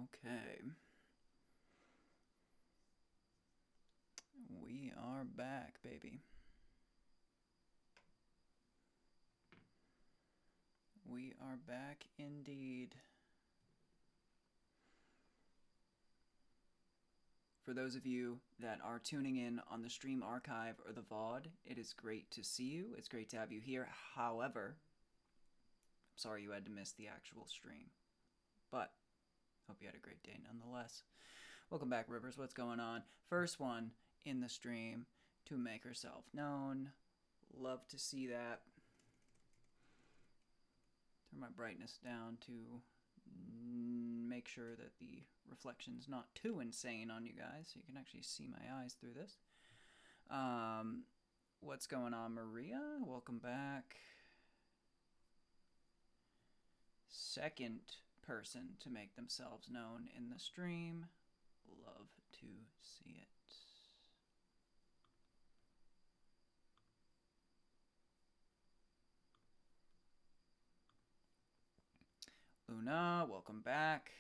Okay. We are back, baby. We are back indeed. For those of you that are tuning in on the stream archive or the VOD, it is great to see you. It's great to have you here. However, I'm sorry you had to miss the actual stream. But hope you had a great day nonetheless. Welcome back, Rivers. What's going on? First one in the stream to make herself known. Love to see that. Turn my brightness down to make sure that the reflection's not too insane on you guys, so you can actually see my eyes through this. What's going on, Maria? Welcome back. Second person to make themselves known in the stream. Love to see it. Luna, welcome back.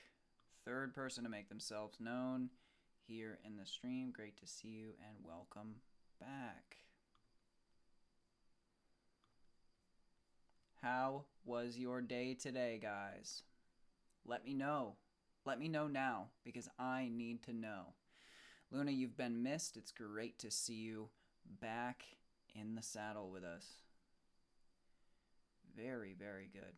Third person to make themselves known here in the stream. Great to see you and welcome back. How was your day today, guys? Let me know. Let me know now because I need to know. Luna, you've been missed. It's great to see you back in the saddle with us. Very, very good.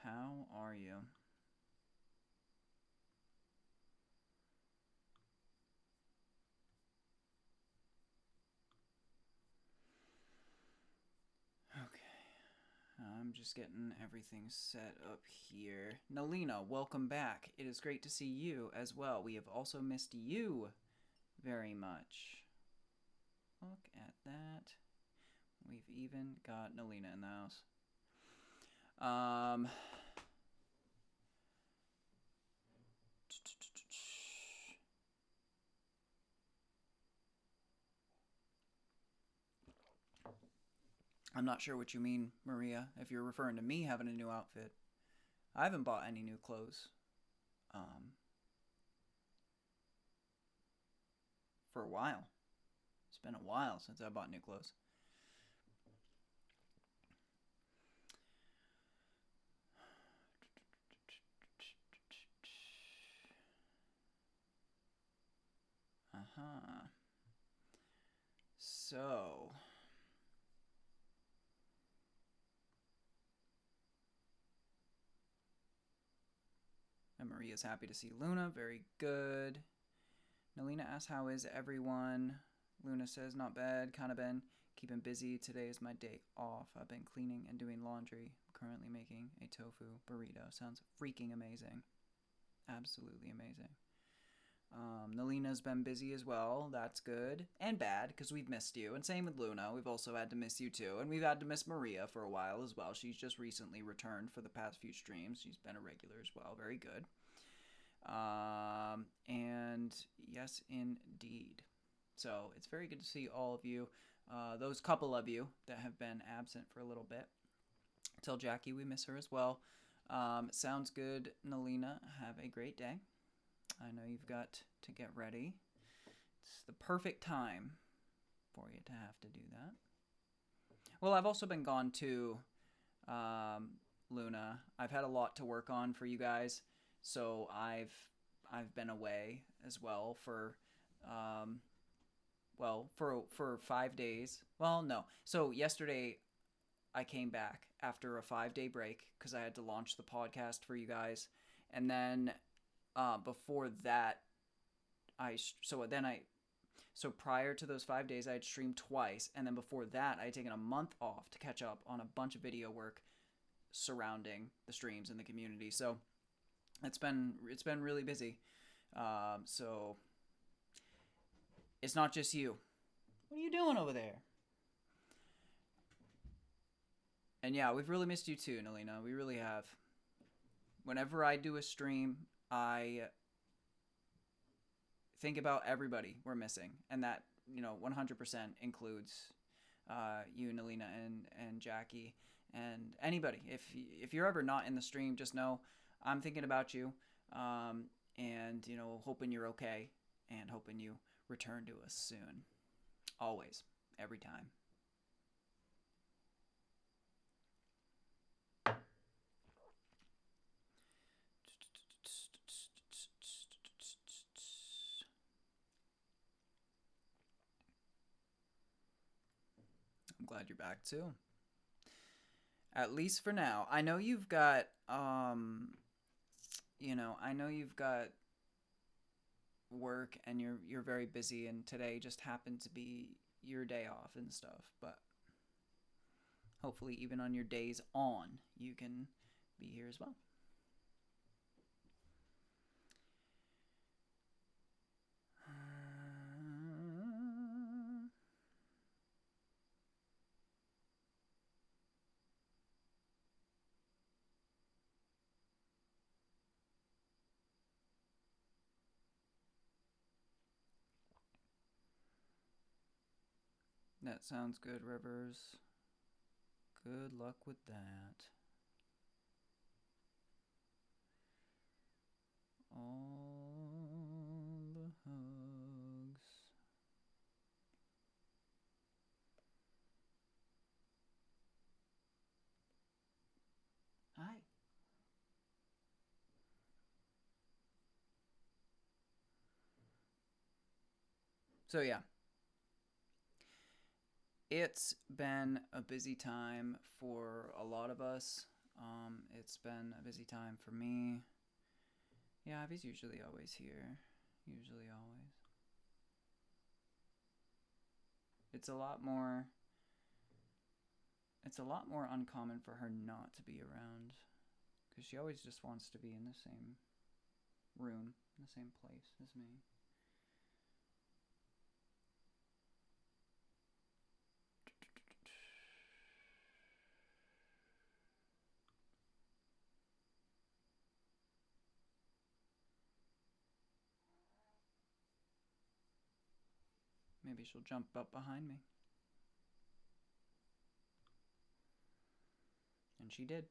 How are you? Okay. I'm just getting everything set up here. Nalina, welcome back. It is great to see you as well. We have also missed you very much. Look at that. We've even got Nalina in the house. I'm not sure what you mean, Maria, if you're referring to me having a new outfit. I haven't bought any new clothes. For a while. It's been a while since I bought new clothes. Uh-huh. So... And Maria's happy to see Luna. Very good. Nalina asks, how is everyone? Luna says, not bad. Kinda been keeping busy. Today is my day off. I've been cleaning and doing laundry. I'm currently making a tofu burrito. Sounds freaking amazing. Absolutely amazing. Nalina's been busy as well. That's good. And bad, because we've missed you. And same with Luna. We've also had to miss you too. And we've had to miss Maria for a while as well. She's just recently returned for the past few streams. She's been a regular as well. Very good. And yes, indeed. So it's very good to see all of you. Those couple of you that have been absent for a little bit. Tell Jackie we miss her as well. Sounds good, Nalina. Have a great day. I know you've got to get ready. It's the perfect time for you to have to do that. Well, I've also been gone too, Luna. I've had a lot to work on for you guys, so I've been away as well for for 5 days. Well, no. So yesterday I came back after a 5-day break because I had to launch the podcast for you guys, and then before that, so prior to those 5 days, I had streamed twice, and then before that, I had taken a month off to catch up on a bunch of video work surrounding the streams and the community. So it's been really busy. So it's not just you. What are you doing over there? And yeah, we've really missed you too, Nalina. We really have. Whenever I do a stream, I think about everybody we're missing, and that 100% includes you, Nalina, and Jackie, and anybody. If you're ever not in the stream, just know I'm thinking about you, and hoping you're okay, and hoping you return to us soon. Always, every time. I'm glad you're back too. At least for now. I know you've got I know you've got work and you're very busy, and today just happened to be your day off and stuff, but hopefully even on your days on, you can be here as well. That sounds good, Rivers. Good luck with that. All the hugs. Hi. So yeah, it's been a busy time for a lot of us. It's been a busy time for me. Yeah, Ivy's usually always here. Usually always. It's a lot more uncommon for her not to be around, because she always just wants to be in the same room, in the same place as me. Maybe she'll jump up behind me. And she did.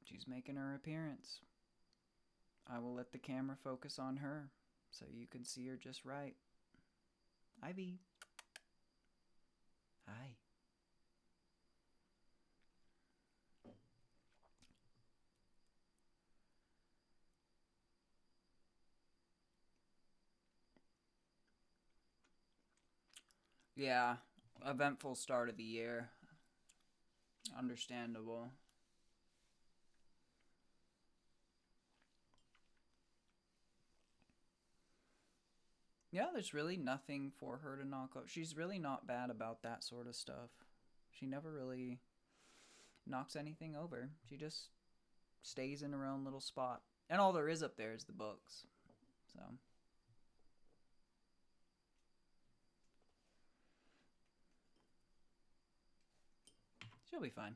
She's making her appearance. I will let the camera focus on her so you can see her just right. Ivy. Hi. Yeah, eventful start of the year. Understandable. Yeah, there's really nothing for her to knock out. She's really not bad about that sort of stuff. She never really knocks anything over. She just stays in her own little spot. And all there is up there is the books. So she'll be fine.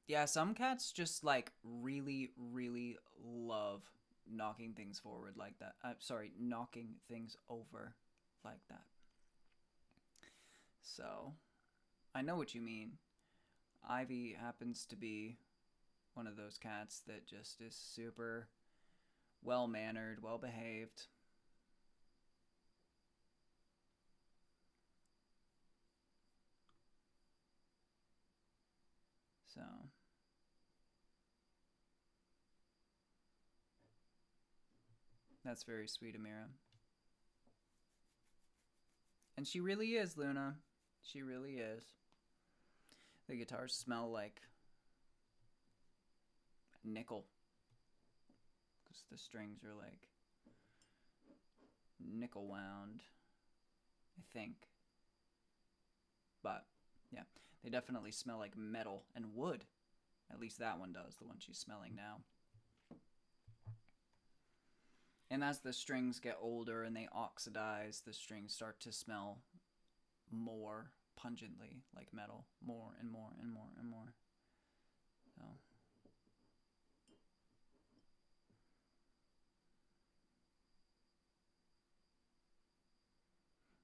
Yeah, some cats just like really, really love knocking things forward like that. Sorry, knocking things over like that. So I know what you mean. Ivy happens to be one of those cats that just is super well mannered, well behaved. So that's very sweet, Amira. And she really is, Luna. She really is. The guitars smell like nickel, because the strings are like nickel wound, I think. But yeah, they definitely smell like metal and wood. At least that one does, the one she's smelling now. And as the strings get older and they oxidize, the strings start to smell more pungently like metal, more and more and more and more. So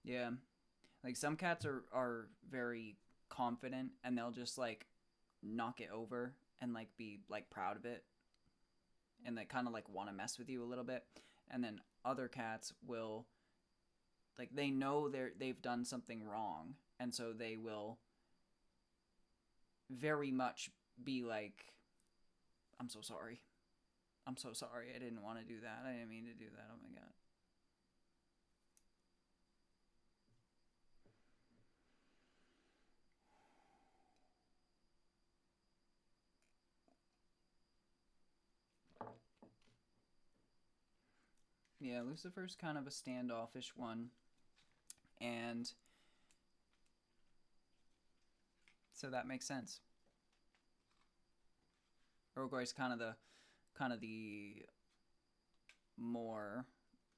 yeah, like some cats are very confident and they'll just like knock it over and like be like proud of it and they kind of like want to mess with you a little bit. And then other cats will like they know they've done something wrong and so they will very much be like, I'm so sorry. I'm so sorry. I didn't want to do that. I didn't mean to do that. Oh my god. Yeah, Lucifer's kind of a standoffish one, and so that makes sense. Urgoy's kind of the more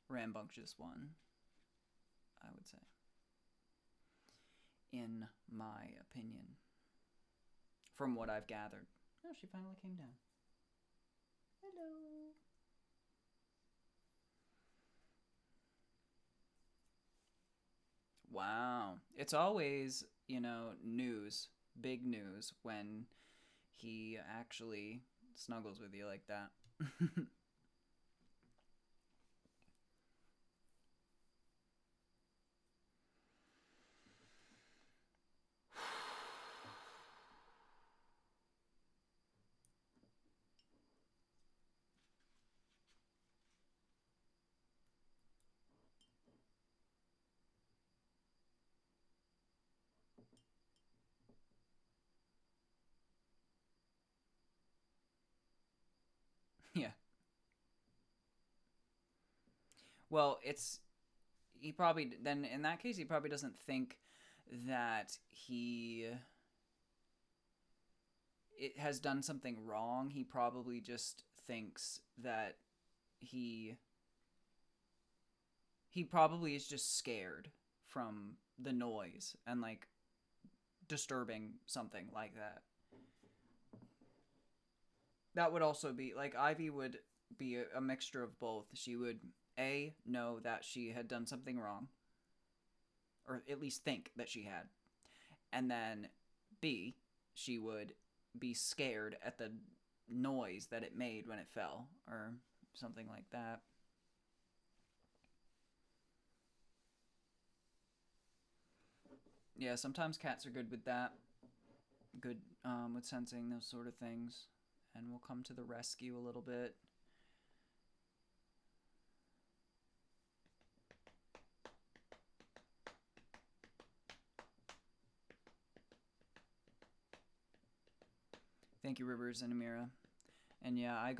rambunctious one, I would say, in my opinion, from what I've gathered. Oh, she finally came down. Hello. Wow. It's always, news, big news when he actually snuggles with you like that. Yeah. Well, he probably then in that case he probably doesn't think that he it has done something wrong. He probably just thinks that he he probably is just scared from the noise and like disturbing something like that. That would also be like Ivy would be a mixture of both. She would A know that she had done something wrong or at least think that she had. And then B, she would be scared at the noise that it made when it fell or something like that. Yeah, sometimes cats are good with that. Good with sensing those sort of things. And we'll come to the rescue a little bit. Thank you, Rivers and Amira. And yeah, I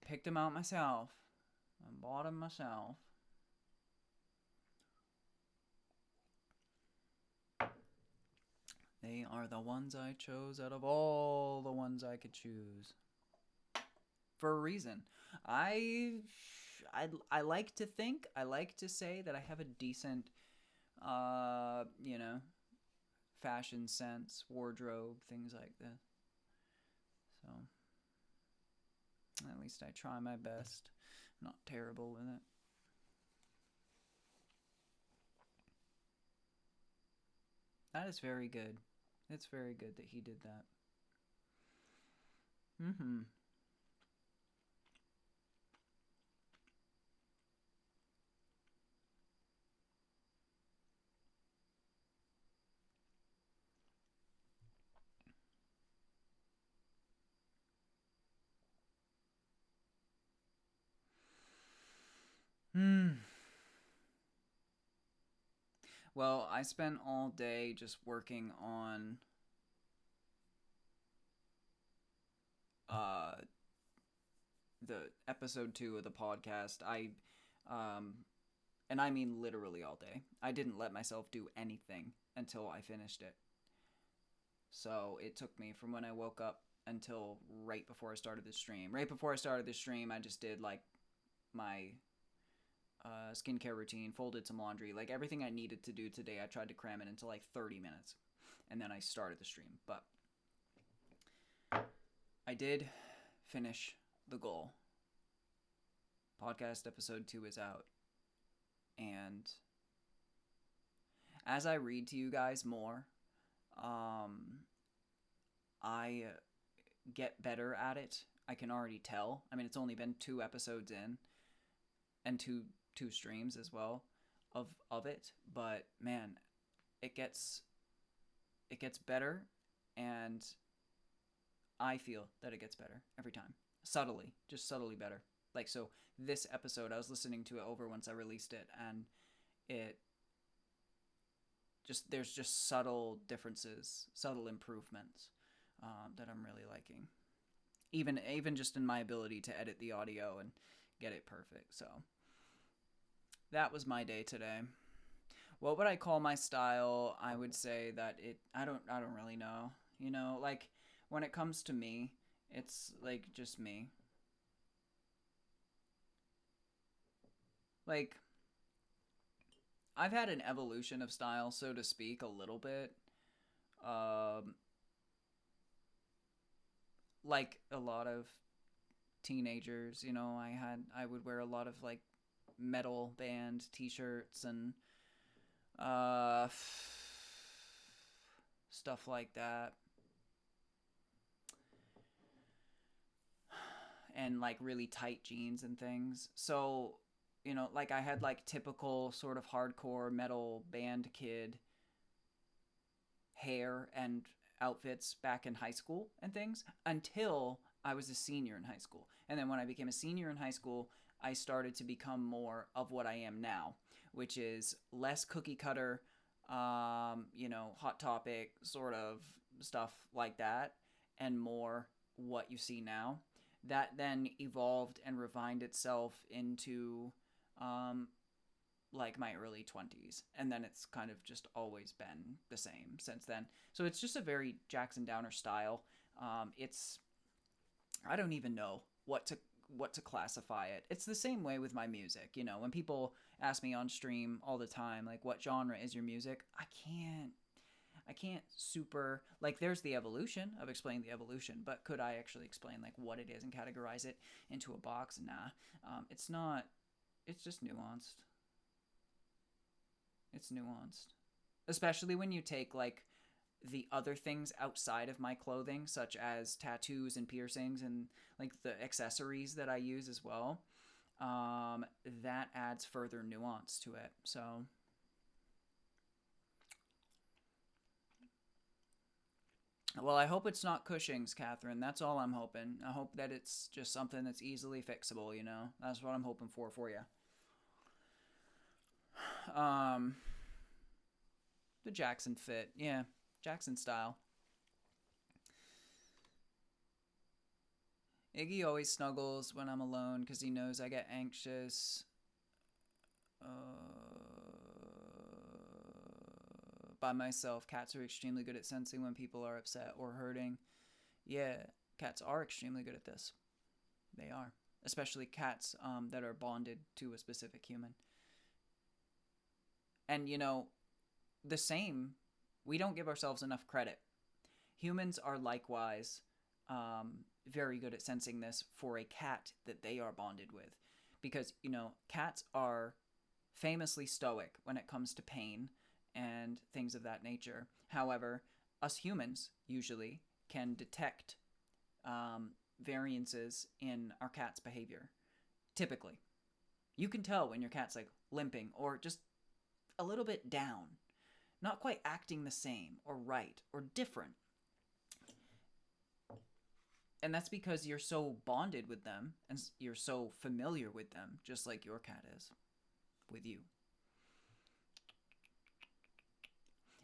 picked them out myself. I bought them myself. They are the ones I chose out of all the ones I could choose. For a reason. I I like to think, I like to say that I have a decent fashion sense, wardrobe, things like this. So, at least I try my best. I'm not terrible with it. That is very good. It's very good that he did that. Mm-hmm. Hmm. Well, I spent all day just working on uh the episode 2 of the podcast. Um and I mean literally all day. I didn't let myself do anything until I finished it. So it took me from when I woke up until right before I started the stream. Right before I started the stream, I just did like my skincare routine, folded some laundry, like everything I needed to do today. I tried to cram it into like 30 minutes, and then I started the stream. But I did finish the goal. Podcast episode 2 is out, and as I read to you guys more, I get better at it. I can already tell. I mean, it's only been 2 episodes in, and two streams as well of it. But man, it gets better, and I feel that it gets better every time. Subtly, just subtly better. Like, so this episode, I was listening to it over once I released it, and there's just subtle differences, subtle improvements that I'm really liking. Even just in my ability to edit the audio and get it perfect. So that was my day today. What would I call my style? I would say that I don't really know. You know, like when it comes to me, it's like just me. Like, I've had an evolution of style, so to speak, a little bit. Um, like a lot of teenagers, you know, I would wear a lot of like metal band t-shirts and uh stuff like that. And like really tight jeans and things. So, you know, like I had like typical sort of hardcore metal band kid hair and outfits back in high school and things until I was a senior in high school. And then when I became a senior in high school, I started to become more of what I am now, which is less cookie cutter, you know, hot topic sort of stuff like that, and more what you see now. That then evolved and refined itself into um, like my early 20s, and then it's kind of just always been the same since then. So it's just a very Jackson Downer style. It's I don't even know what to classify it. It's the same way with my music. You know, when people ask me on stream all the time, like, what genre is your music? I can't super, like, there's the evolution of explaining the evolution, but could I actually explain like what it is and categorize it into a box? Nah. It's not. It's just nuanced. It's nuanced, especially when you take like the other things outside of my clothing, such as tattoos and piercings and like the accessories that I use as well. That adds further nuance to it. So, well, I hope it's not Cushing's, Catherine. That's all I'm hoping. I hope that it's just something that's easily fixable. You know, that's what I'm hoping for you. Um, the Jackson fit, yeah, Jackson style. Iggy always snuggles when I'm alone because he knows I get anxious. By myself. Cats are extremely good at sensing when people are upset or hurting. Yeah, cats are extremely good at this. They are. Especially cats that are bonded to a specific human. And, you know, the same, we don't give ourselves enough credit. Humans are likewise very good at sensing this for a cat that they are bonded with. Because, you know, cats are famously stoic when it comes to pain and things of that nature. However, us humans usually can detect variances in our cat's behavior. Typically, you can tell when your cat's like limping or just a little bit down, not quite acting the same or right or different. And that's because you're so bonded with them and you're so familiar with them, just like your cat is with you.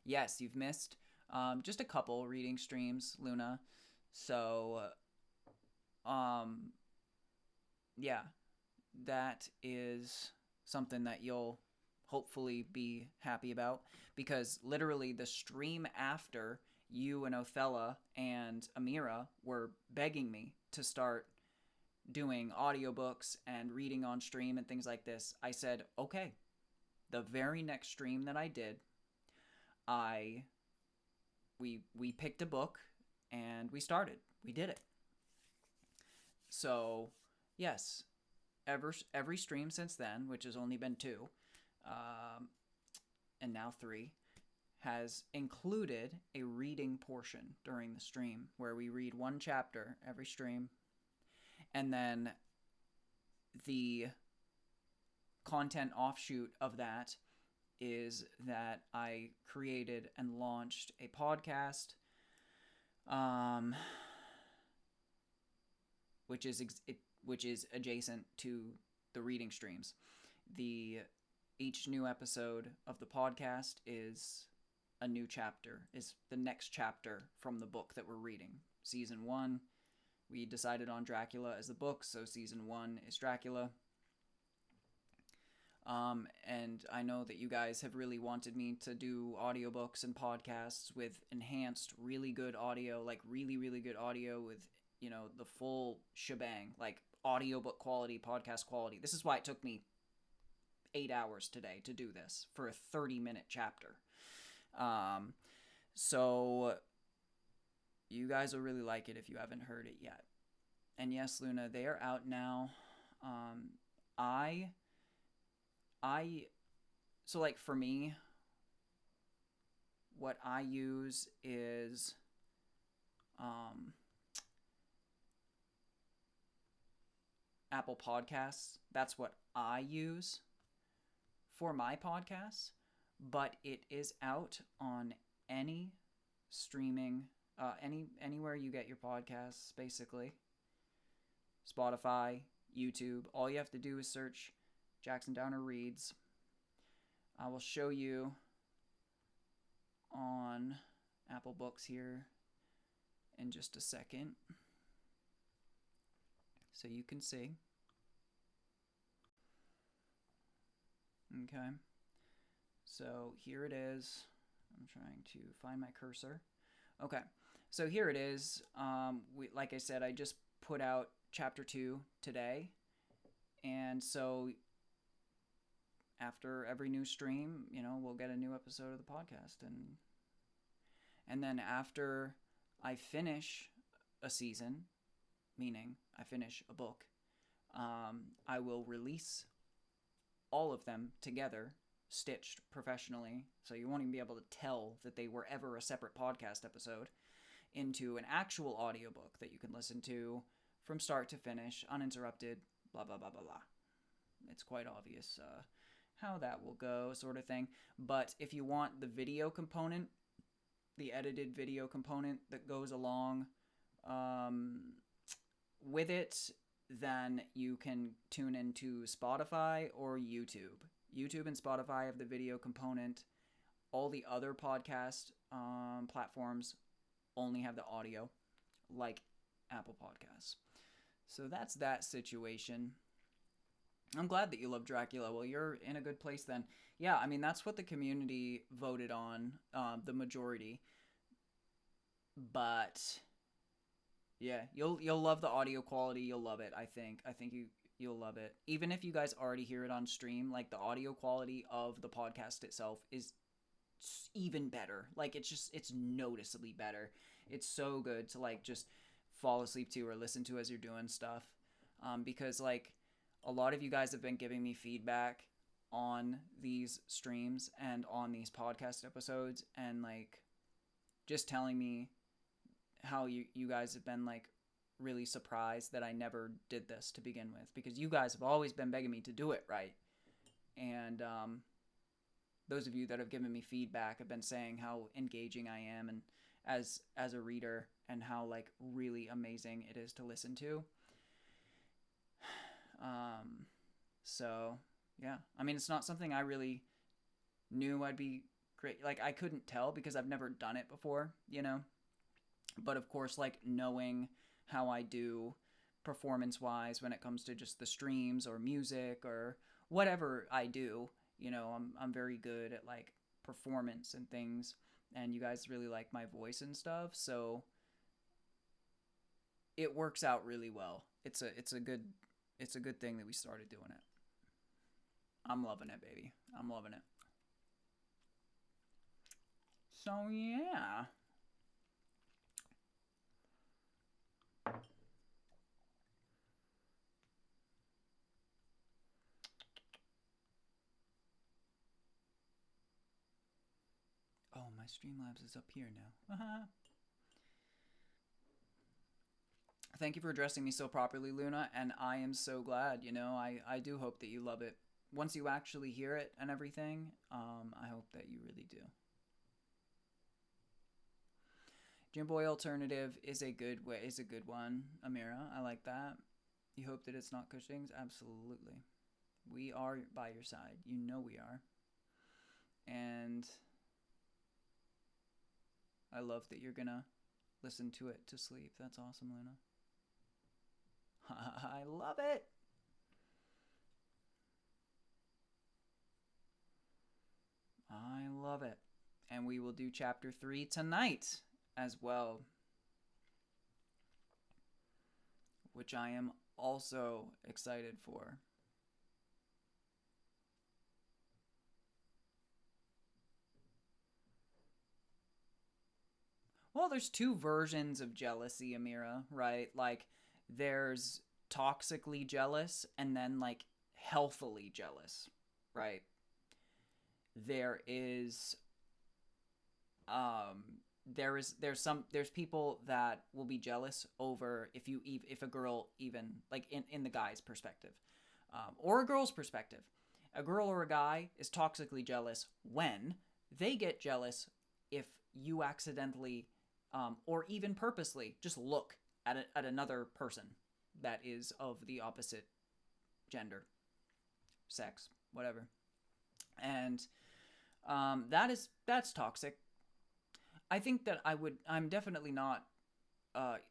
Yes, you've missed just a couple reading streams, Luna. So, um, yeah, that is something that you'll hopefully be happy about, because literally the stream after, you and Othello and Amira were begging me to start doing audiobooks and reading on stream and things like this, I said, okay, the very next stream that I did, we picked a book and we did it. So yes, every stream since then, which has only been 2, and now 3, has included a reading portion during the stream where we read 1 chapter every stream. And then the content offshoot of that is that I created and launched a podcast, which is adjacent to the reading streams. Each new episode of the podcast is a new chapter, is the next chapter from the book that we're reading. Season 1, we decided on Dracula as the book, so season 1 is Dracula. And I know that you guys have really wanted me to do audiobooks and podcasts with enhanced, really good audio, like really, really good audio with, the full shebang, like audiobook quality, podcast quality. This is why it took me 8 hours today to do this for a 30-minute chapter. So you guys will really like it if you haven't heard it yet. And yes, Luna, they are out now. So like for me, what I use is, Apple Podcasts. That's what I use for my podcasts, but it is out on any streaming, anywhere you get your podcasts, basically. Spotify, YouTube. All you have to do is search Jackson Downer Reads. I will show you on Apple Books here in just a second, so you can see. Okay, so here it is. I'm trying to find my cursor. Okay, so here it is. Like I said, I just put out chapter 2 today, and so after every new stream, we'll get a new episode of the podcast, and then after I finish a season, meaning I finish a book, I will release all of them together, stitched professionally, so you won't even be able to tell that they were ever a separate podcast episode, into an actual audiobook that you can listen to from start to finish, uninterrupted, blah, blah, blah, blah, blah. It's quite obvious how that will go, sort of thing. But if you want the video component, the edited video component that goes along with it, then you can tune into Spotify or YouTube. YouTube and Spotify have the video component. All the other podcast platforms only have the audio, like Apple Podcasts. So that's that situation. I'm glad that you love Dracula. Well, you're in a good place then. Yeah, I mean, that's what the community voted on, the majority. But yeah, you'll love the audio quality. You'll love it, I think. You'll love it. Even if you guys already hear it on stream, like the audio quality of the podcast itself is even better. Like it's noticeably better. It's so good to like just fall asleep to or listen to as you're doing stuff. Because like a lot of you guys have been giving me feedback on these streams and on these podcast episodes, and like just telling me how you guys have been like really surprised that I never did this to begin with, because you guys have always been begging me to do it right. And those of you that have given me feedback have been saying how engaging I am and as a reader, and how like really amazing it is to listen to. So yeah, I mean, it's not something I really knew I'd be great. Like I couldn't tell because I've never done it before, but of course, like knowing how I do performance wise when it comes to just the streams or music or whatever I do, I'm very good at like performance and things, and you guys really like my voice and stuff. So it works out really well. It's a good thing that we started doing it. I'm loving it, baby. I'm loving it. So yeah. Oh, my Streamlabs is up here now. Thank you for addressing me so properly, Luna, and I am so glad. I do hope that you love it. Once you actually hear it and everything, I hope that you really do. Jim Boy Alternative is a good way. Is a good one, Amira. I like that. You hope that it's not Cushing's? Absolutely. We are by your side. You know we are. And I love that you're gonna listen to it to sleep. That's awesome, Luna. I love it. I love it. And we will do chapter 3 tonight as well, which I am also excited for. Well, there's two versions of jealousy, Amira, right? Like, there's toxically jealous and then, like, healthily jealous, right? There is there's people that will be jealous over if a girl, even like in the guy's perspective, or a girl's perspective, a girl or a guy is toxically jealous when they get jealous if you accidentally, or even purposely, just look at another person that is of the opposite gender, sex, whatever. And that's toxic. I think that I'm definitely not,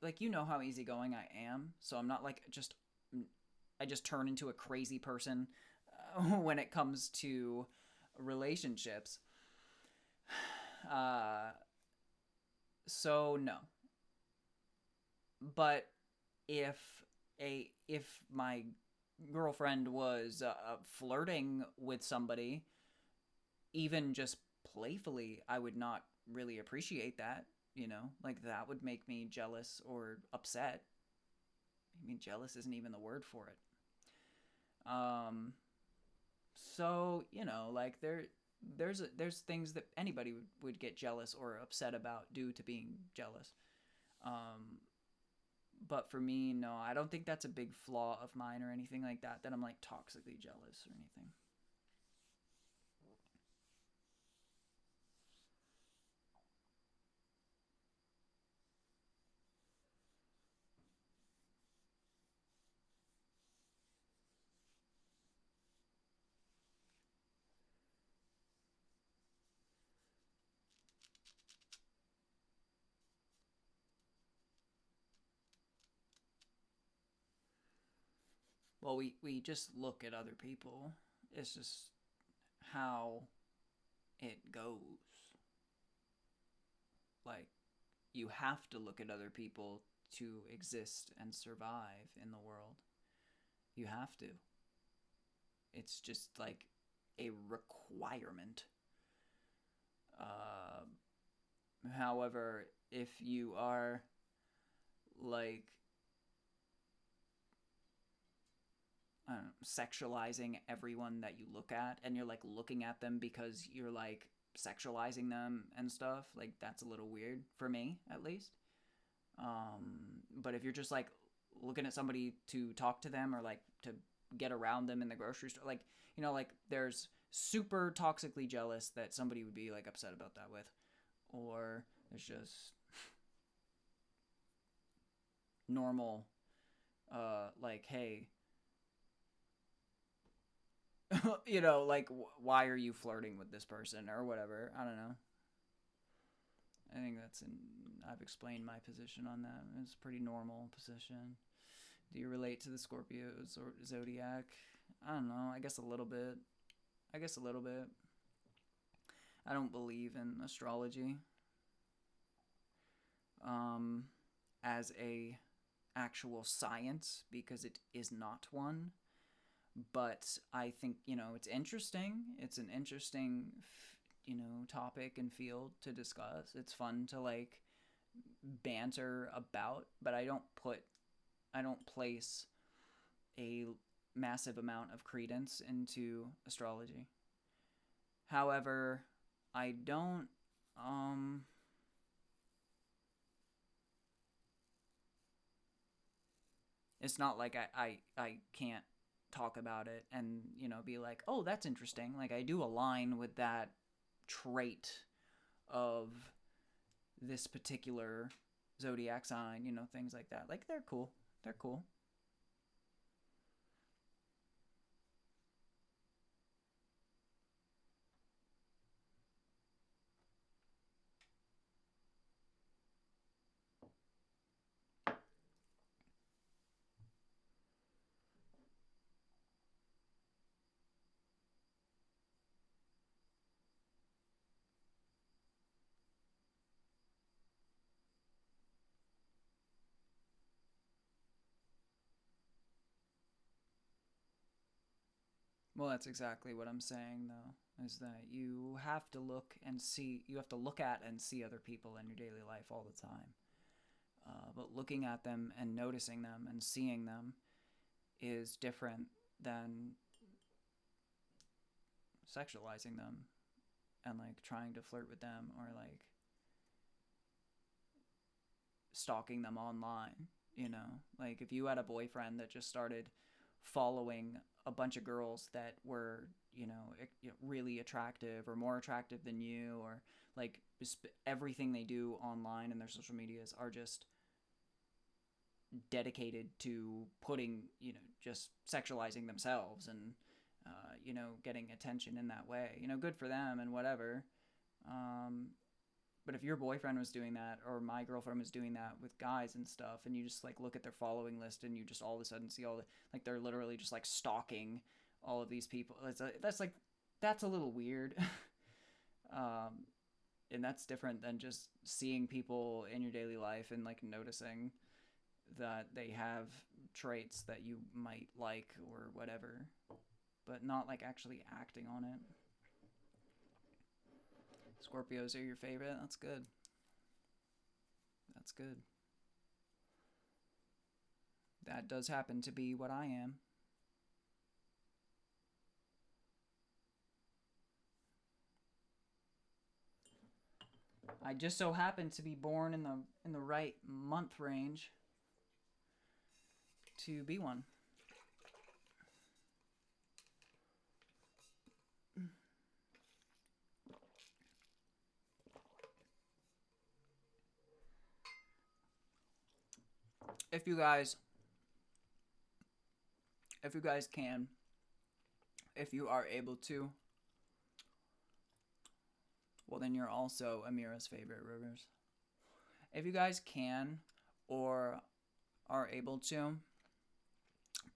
like, how easygoing I am, so I'm not like I just turn into a crazy person when it comes to relationships. So no. But if my girlfriend was flirting with somebody, even just playfully, I would not really appreciate that. Like, that would make me jealous or upset. I mean, jealous isn't even the word for it. So like, there's things that anybody would get jealous or upset about due to being jealous. But for me, no, I don't think that's a big flaw of mine or anything like that I'm like toxically jealous or anything. Well, we just look at other people. It's just how it goes. Like, you have to look at other people to exist and survive in the world. You have to. It's just like a requirement. Uh, However, if you are like, I don't know, sexualizing everyone that you look at, and you're like looking at them because you're like sexualizing them and stuff, like, that's a little weird for me, at least. But if you're just like looking at somebody to talk to them or like to get around them in the grocery store, like, like, there's super toxically jealous that somebody would be like upset about that with, or there's just normal, like, hey, like, why are you flirting with this person or whatever? I don't know. I think I've explained my position on that. It's a pretty normal position. Do you relate to the Scorpio zodiac? I don't know. I guess a little bit. I don't believe in astrology. As a actual science because it is not one. But I think, it's interesting. It's an interesting, topic and field to discuss. It's fun to like banter about, but I don't place a massive amount of credence into astrology. However, I don't it's not like I can't talk about it and, be like, "Oh, that's interesting." Like I do align with that trait of this particular zodiac sign, things like that. Like they're cool. They're cool. Well, that's exactly what I'm saying, though, is that you have to look at and see other people in your daily life all the time. But looking at them and noticing them and seeing them is different than sexualizing them and like trying to flirt with them or like stalking them online. Like if you had a boyfriend that just started following a bunch of girls that were, really attractive or more attractive than you, or like everything they do online and their social medias are just dedicated to putting, just sexualizing themselves and, getting attention in that way. Good for them and whatever. Um, but if your boyfriend was doing that, or my girlfriend was doing that with guys and stuff, and you just like look at their following list and you just all of a sudden see all the, like, they're literally just like stalking all of these people. That's a little weird. um, and that's different than just seeing people in your daily life and like noticing that they have traits that you might like or whatever, but not like actually acting on it. Scorpios are your favorite? That's good. That's good. That does happen to be what I am. I just so happen to be born in the right month range to be one. If you guys if you guys can, if you are able to, well then you're also Amira's favorite, Rivers. If you guys can or are able to,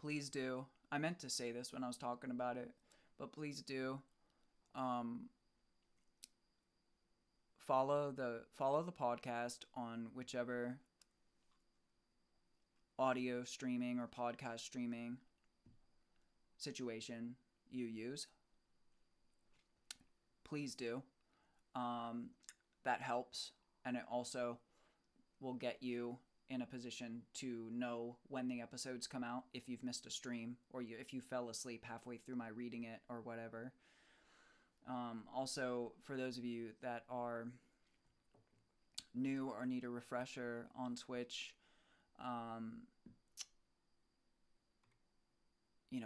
please do. I meant to say this when I was talking about it, but please do. Um, follow the podcast on whichever audio streaming or podcast streaming situation you use. Please do. Um, that helps, and it also will get you in a position to know when the episodes come out if you've missed a stream or if you fell asleep halfway through my reading it or whatever. Also, for those of you that are new or need a refresher on Twitch, um,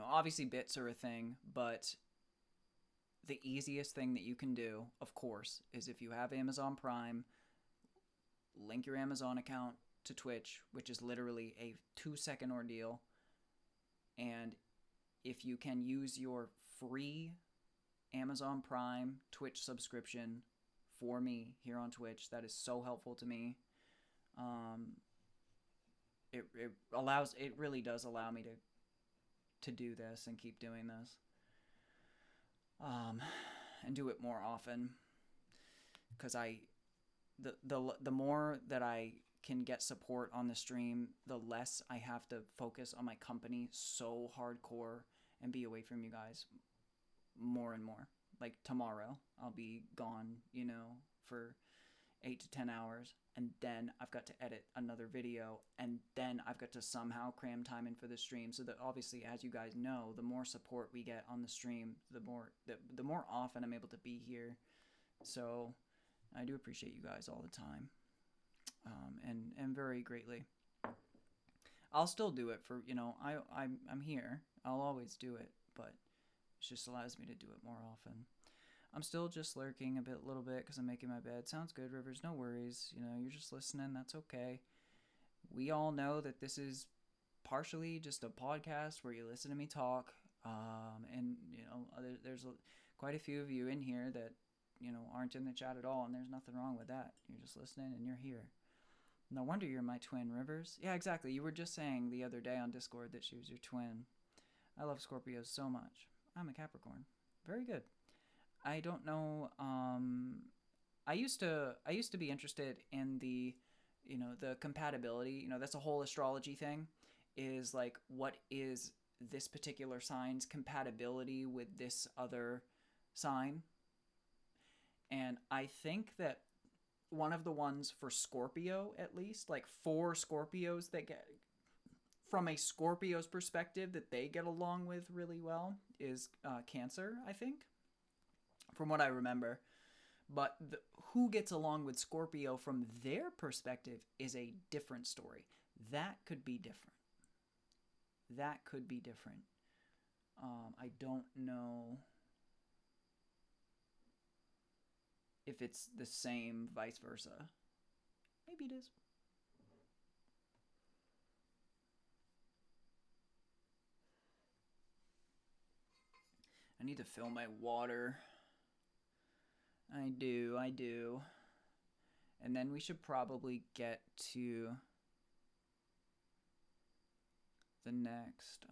obviously bits are a thing, but the easiest thing that you can do, of course, is if you have Amazon Prime, link your Amazon account to Twitch, which is literally a 2-second ordeal. And if you can use your free Amazon Prime Twitch subscription for me here on Twitch, that is so helpful to me. It really does allow me to do this and keep doing this, and do it more often, because the more that I can get support on the stream, the less I have to focus on my company so hardcore and be away from you guys more and more. Like tomorrow, I'll be gone, for 8 to 10 hours, and then I've got to edit another video, and then I've got to somehow cram time in for the stream. So that obviously, as you guys know, the more support we get on the stream, the more often I'm able to be here. So I do appreciate you guys all the time, and very greatly. I'll still do it for, I'm here. I'll always do it, but it just allows me to do it more often. I'm still just lurking a little bit because I'm making my bed. Sounds good, Rivers. No worries. You're just listening. That's okay. We all know that this is partially just a podcast where you listen to me talk. And, there's quite a few of you in here that, aren't in the chat at all, and there's nothing wrong with that. You're just listening and you're here. No wonder you're my twin, Rivers. Yeah, exactly. You were just saying the other day on Discord that she was your twin. I love Scorpios so much. I'm a Capricorn. Very good. I don't know. I used to be interested in the compatibility. That's a whole astrology thing. Is like, what is this particular sign's compatibility with this other sign? And I think that one of the ones for Scorpio, at least, like for Scorpios that get, from a Scorpio's perspective, that they get along with really well is Cancer, I think, from what I remember. But who gets along with Scorpio from their perspective is a different story. That could be different. I don't know if it's the same vice versa. Maybe it is. I need to fill my water. I do. And then we should probably get to the next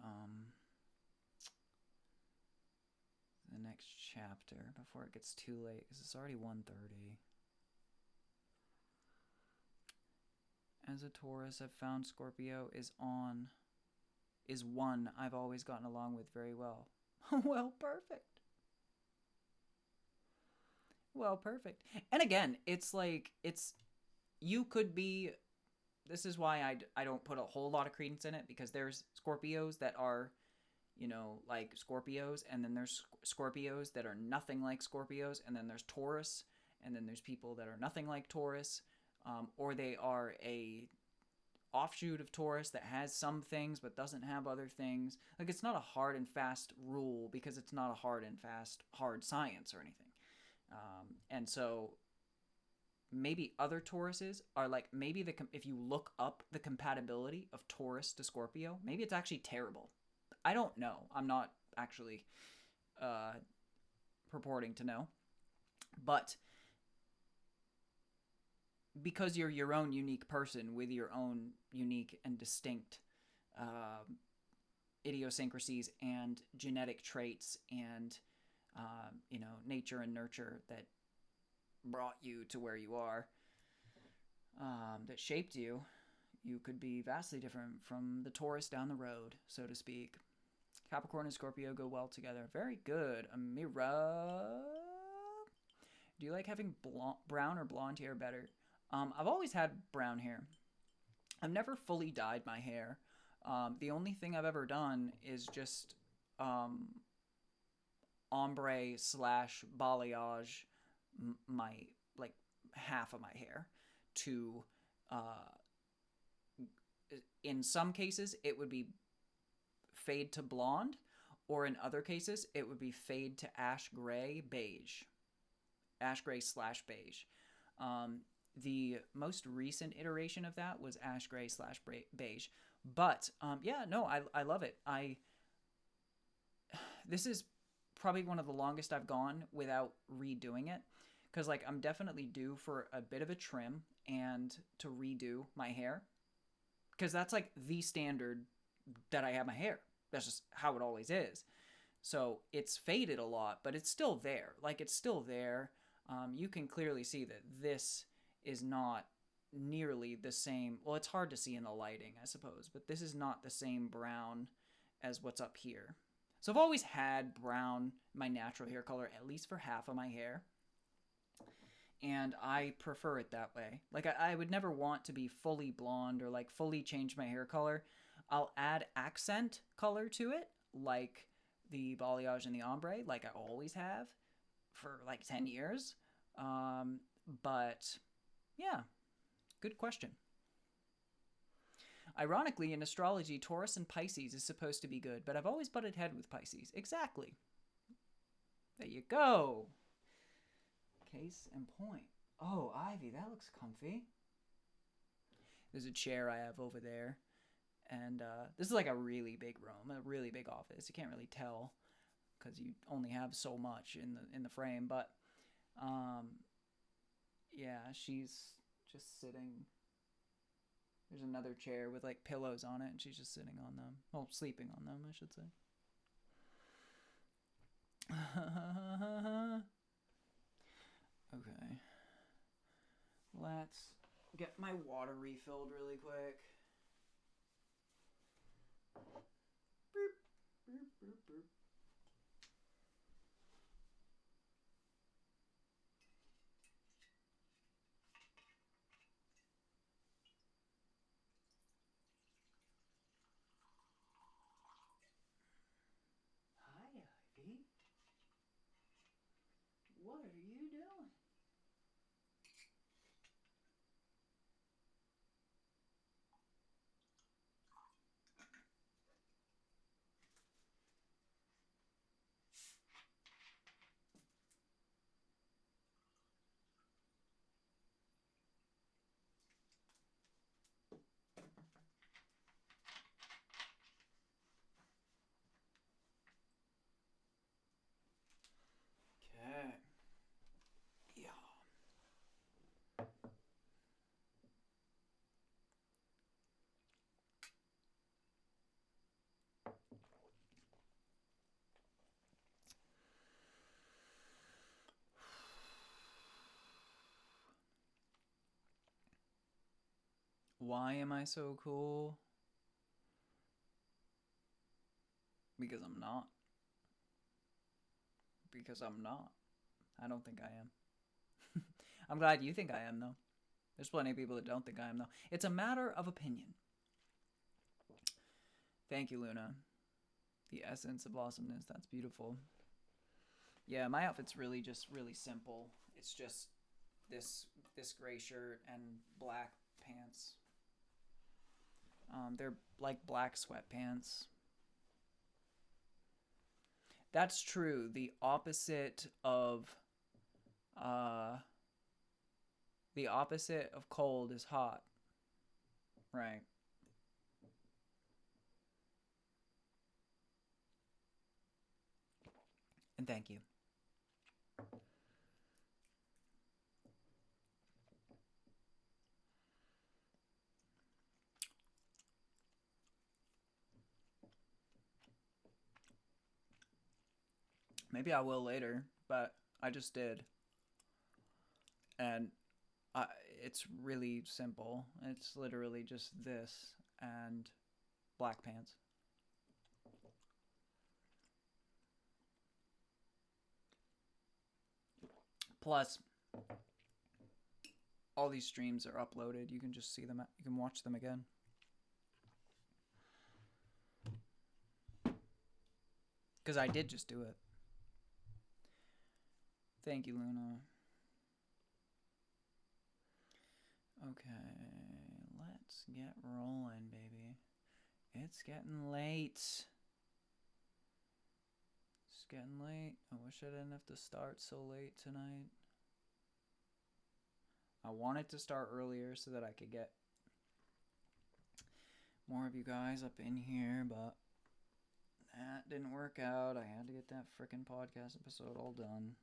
chapter before it gets too late, because it's already 1:30. As a Taurus, I've found Scorpio is one I've always gotten along with very well. Well, perfect. And again, it's like, you could be, this is why I don't put a whole lot of credence in it, because there's Scorpios that are, like Scorpios, and then there's Scorpios that are nothing like Scorpios, and then there's Taurus, and then there's people that are nothing like Taurus, or they are a offshoot of Taurus that has some things but doesn't have other things. Like, it's not a hard and fast rule, because it's not a hard and fast hard science or anything. And so maybe other Tauruses are like, maybe if you look up the compatibility of Taurus to Scorpio, maybe it's actually terrible. I don't know. I'm not actually purporting to know. But because you're your own unique person with your own unique and distinct idiosyncrasies and genetic traits and, nature and nurture that brought you to where you are, that shaped you, you could be vastly different from the Taurus down the road, so to speak. Capricorn and Scorpio go well together. Very good. Amira, do you like having brown or blonde hair better? I've always had brown hair. I've never fully dyed my hair. The only thing I've ever done is just ombre / balayage my, like, half of my hair to, in some cases it would be fade to blonde, or in other cases it would be fade to ash gray / beige. The most recent iteration of that was ash gray / beige. But I love it. This is probably one of the longest I've gone without redoing it, because like, I'm definitely due for a bit of a trim and to redo my hair, because that's like the standard that I have my hair. That's just how it always is. So it's faded a lot, but it's still there. Like, it's still there. You can clearly see that this is not nearly the same. Well, it's hard to see in the lighting, I suppose, but this is not the same brown as what's up here. So I've always had brown, my natural hair color, at least for half of my hair. And I prefer it that way. Like, I would never want to be fully blonde or like fully change my hair color. I'll add accent color to it, like the balayage and the ombre, like I always have for like 10 years. But yeah, good question. Ironically, in astrology, Taurus and Pisces is supposed to be good, but I've always butted head with Pisces. Exactly. There you go. Case in point. Oh, Ivy, that looks comfy. There's a chair I have over there. And this is like a really big room, a really big office. You can't really tell because you only have so much in the frame. But yeah, she's just sitting. There's another chair with like pillows on it, and she's just sitting on them. Well, sleeping on them, I should say. Okay. Let's get my water refilled really quick. Boop, boop, boop, boop. Hi, Ivy. What are you doing? Okay. Yeah. Why am I so cool? Because I'm not. Because I'm not. I don't think I am. I'm glad you think I am, though. There's plenty of people that don't think I am, though. It's a matter of opinion. Thank you, Luna. The essence of awesomeness. That's beautiful. Yeah, my outfit's really just really simple. It's just this gray shirt and black pants. They're like black sweatpants. That's true. The opposite of cold is hot. Right. And thank you. Maybe I will later, but I just did. And it's really simple. It's literally just this and black pants. Plus, all these streams are uploaded. You can just see them. You can watch them again. Because I did just do it. Thank you, Luna. Okay, let's get rolling, baby. It's getting late. It's getting late. I wish I didn't have to start so late tonight. I wanted to start earlier so that I could get more of you guys up in here, but that didn't work out. I had to get that frickin' podcast episode all done.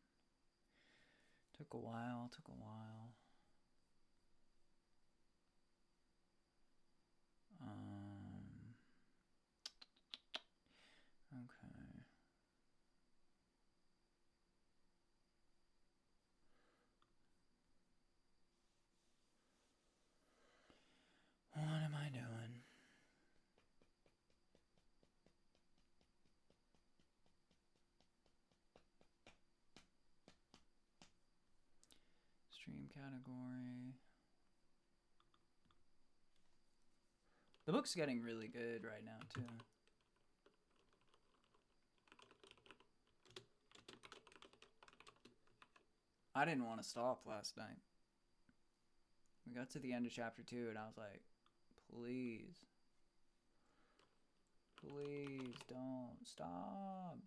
Took a while. Okay. Extreme category. The book's getting really good right now, too. I didn't want to stop last night. We got to the end of chapter 2, and I was like, please. Please don't stop.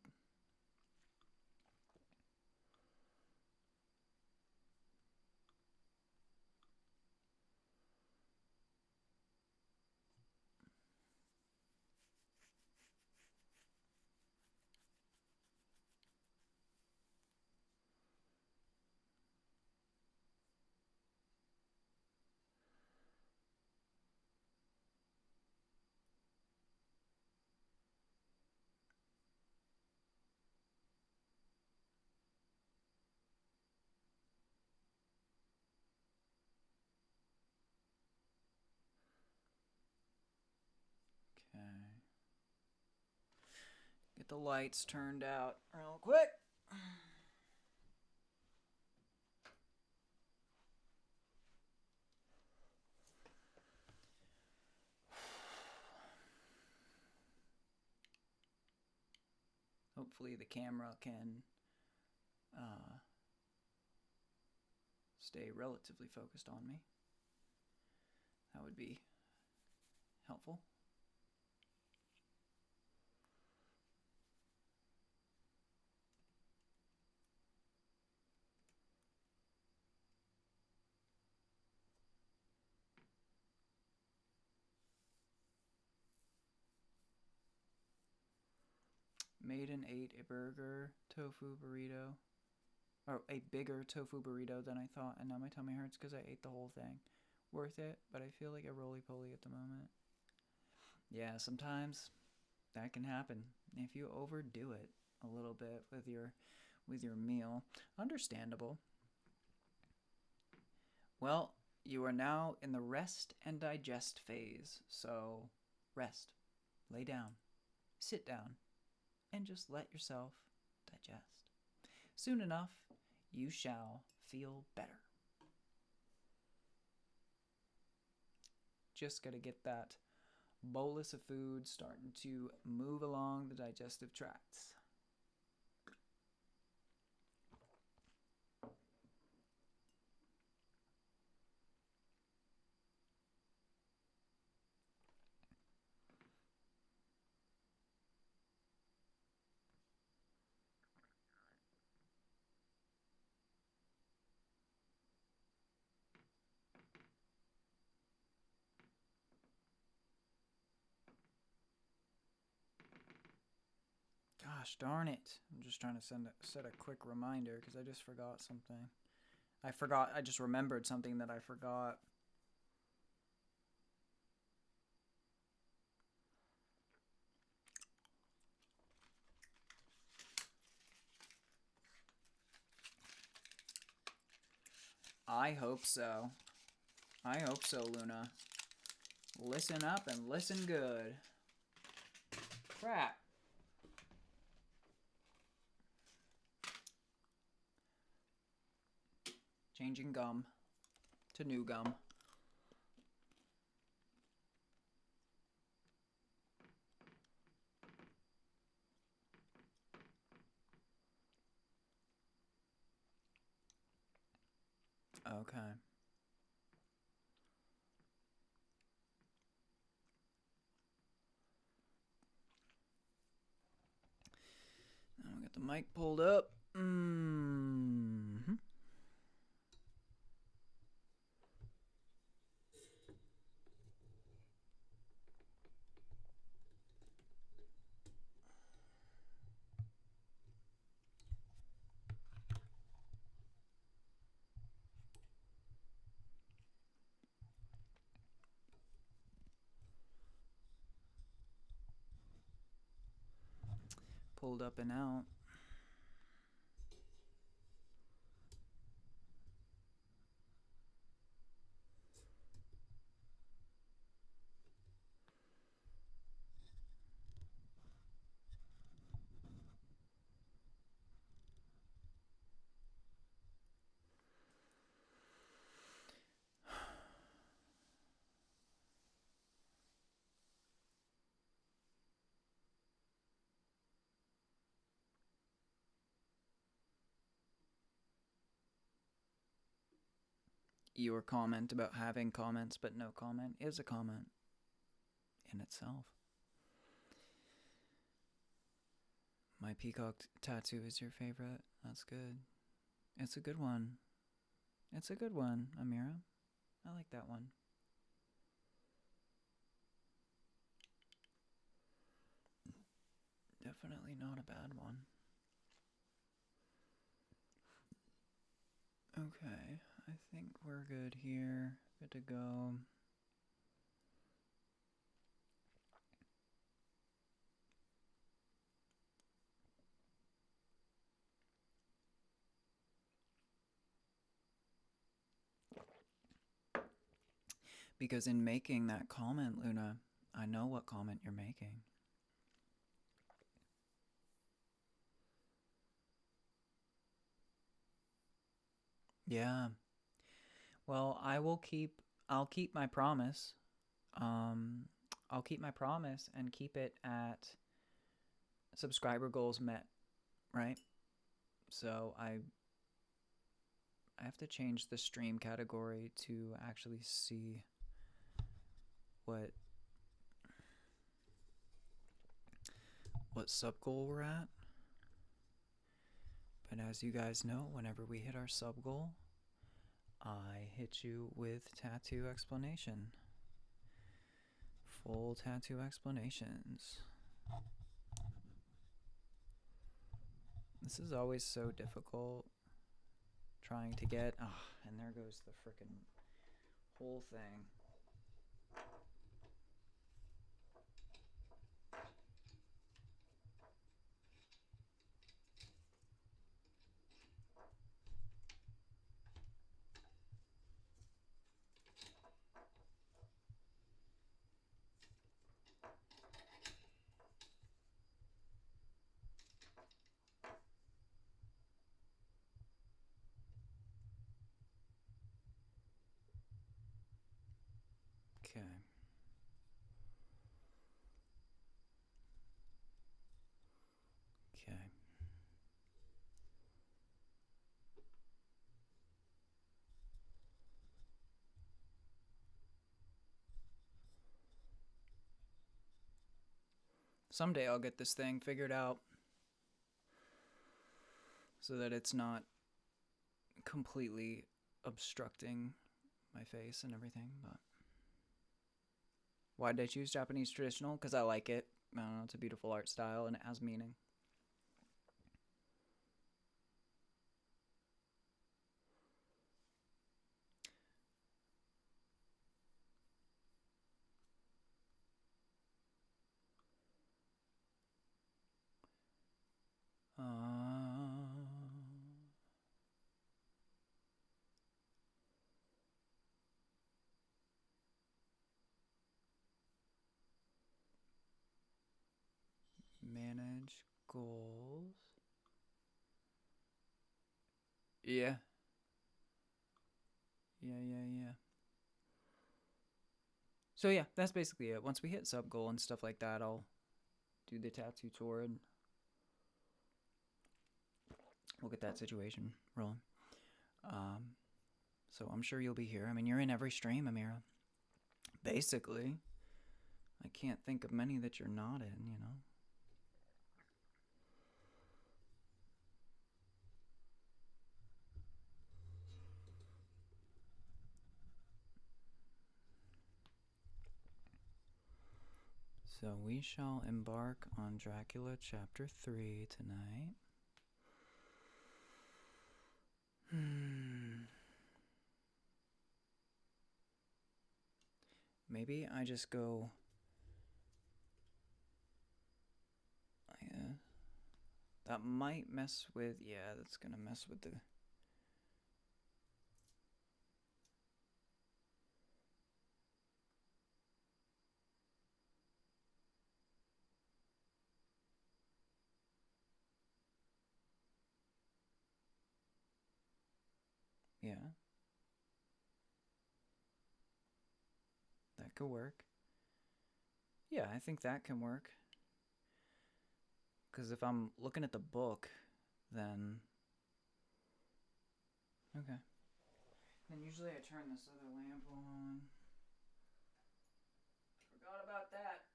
Okay. Get the lights turned out real quick. Hopefully the camera can stay relatively focused on me. That would be helpful. Maiden ate a burger tofu burrito. Or a bigger tofu burrito than I thought, and now my tummy hurts because I ate the whole thing. Worth it, but I feel like a roly-poly at the moment. Yeah, sometimes that can happen if you overdo it a little bit with your meal. Understandable. Well, you are now in the rest and digest phase, so rest, lay down, sit down, and just let yourself digest. Soon enough, you shall feel better. Just gotta get that bolus of food starting to move along the digestive tracts. Gosh darn it. I'm just trying to set a quick reminder because I just forgot something. I just remembered something that I forgot. I hope so. I hope so, Luna. Listen up and listen good. Crap. Changing gum to new gum. Okay. Now we got the mic pulled up. Pulled up and out. your comment about having comments but no comment is a comment in itself. My peacock tattoo is your favorite. That's good. It's a good one. It's a good one, Amira. I like that one. Definitely not a bad one. Okay, I think we're good here. Good to go. Because in making that comment, Luna, I know what comment you're making. Yeah. Well, I'll keep my promise. I'll keep my promise and keep it at subscriber goals met, right? So I have to change the stream category to actually see what sub goal we're at. But as you guys know, whenever we hit our sub goal, I hit you with tattoo explanation. Full tattoo explanations. This is always so difficult trying to get... and there goes the frickin' whole thing. Okay. Okay. Someday I'll get this thing figured out so that it's not completely obstructing my face and everything. But why did I choose Japanese traditional? Because I like it. I don't know, it's a beautiful art style and it has meaning. Manage goals. Yeah. Yeah. So yeah, that's basically it. Once we hit sub goal and stuff like that, I'll do the tattoo tour and we'll get that situation rolling. So I'm sure you'll be here. I mean, you're in every stream, Amira. Basically. I can't think of many that you're not in, you know? So we shall embark on Dracula Chapter 3 tonight. Maybe I just go... Yeah. That might mess with... Yeah, that's gonna mess with the... Yeah. That could work. Yeah, I think that can work. Because if I'm looking at the book, then... Okay. And usually I turn this other lamp on. Forgot about that.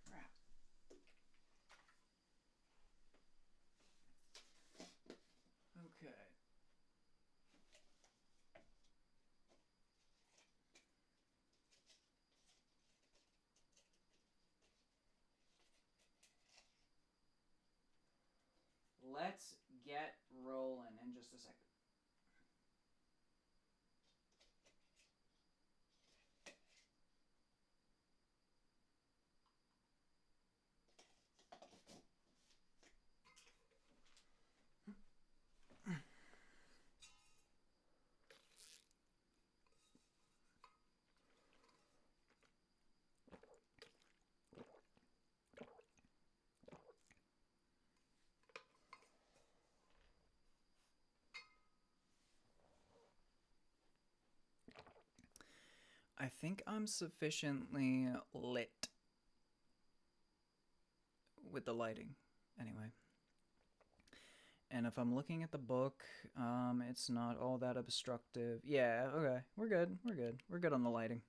Crap. Okay. Let's get rolling in just a second. I think I'm sufficiently lit with the lighting, anyway. And if I'm looking at the book, it's not all that obstructive. Yeah, okay, we're good. We're good on the lighting.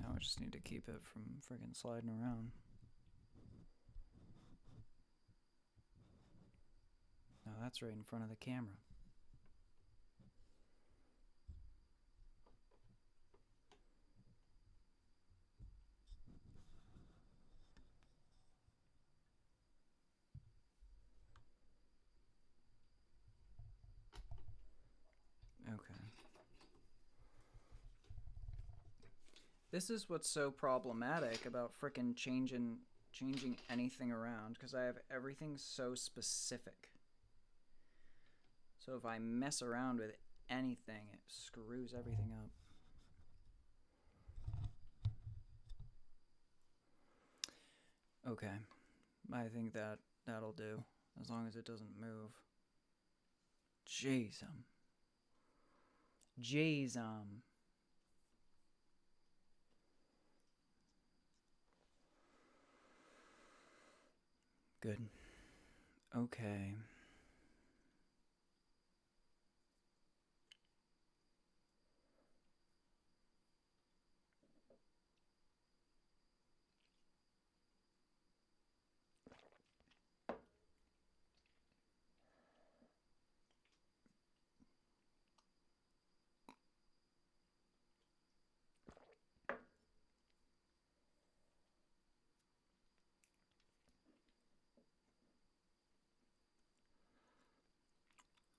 Now I just need to keep it from friggin' sliding around. Now that's right in front of the camera. Okay. This is what's so problematic about frickin' changing anything around, because I have everything so specific. So if I mess around with anything, it screws everything up. Okay. I think that'll do, as long as it doesn't move. Jeez. Good. Okay.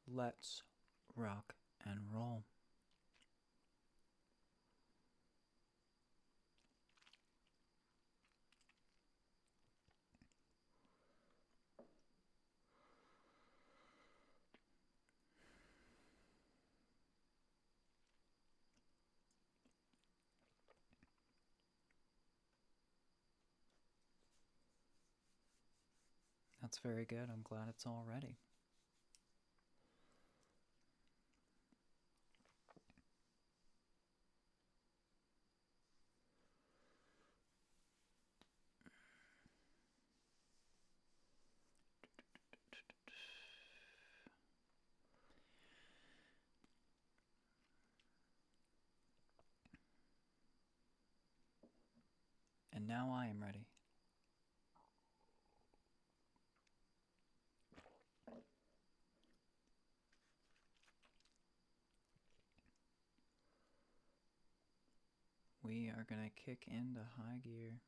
Let's rock and roll. That's very good. I'm glad it's all ready. And now I am ready. We are going to kick into high gear.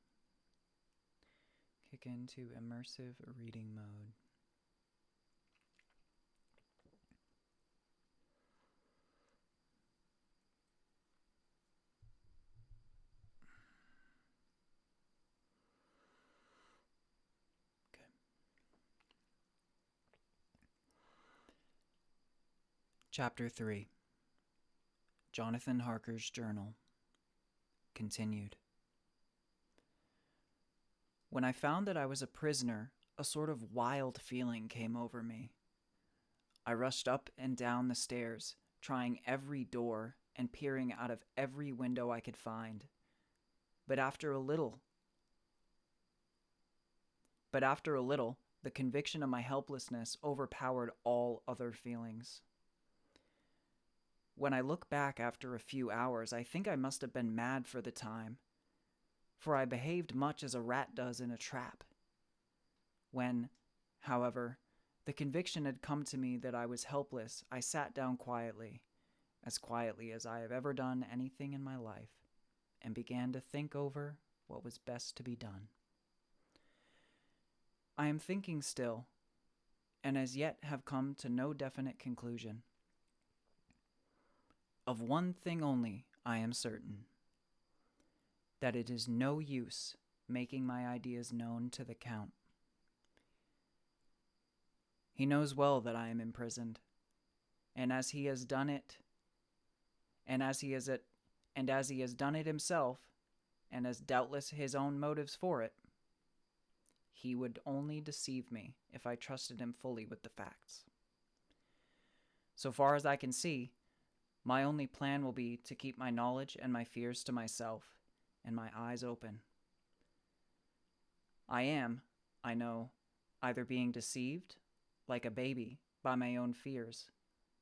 Kick into immersive reading mode. Chapter 3. Jonathan Harker's Journal. Continued. When I found that I was a prisoner, a sort of wild feeling came over me. I rushed up and down the stairs, trying every door and peering out of every window I could find. But after a little, the conviction of my helplessness overpowered all other feelings. When I look back after a few hours, I think I must have been mad for the time, for I behaved much as a rat does in a trap. When, however, the conviction had come to me that I was helpless, I sat down quietly as I have ever done anything in my life, and began to think over what was best to be done. I am thinking still, and as yet have come to no definite conclusion. Of one thing only I am certain, that it is no use making my ideas known to the Count. He knows well that I am imprisoned, and as he has done it himself, and has doubtless his own motives for it, he would only deceive me if I trusted him fully with the facts. So far as I can see, my only plan will be to keep my knowledge and my fears to myself, and my eyes open. I am, I know, either being deceived, like a baby, by my own fears,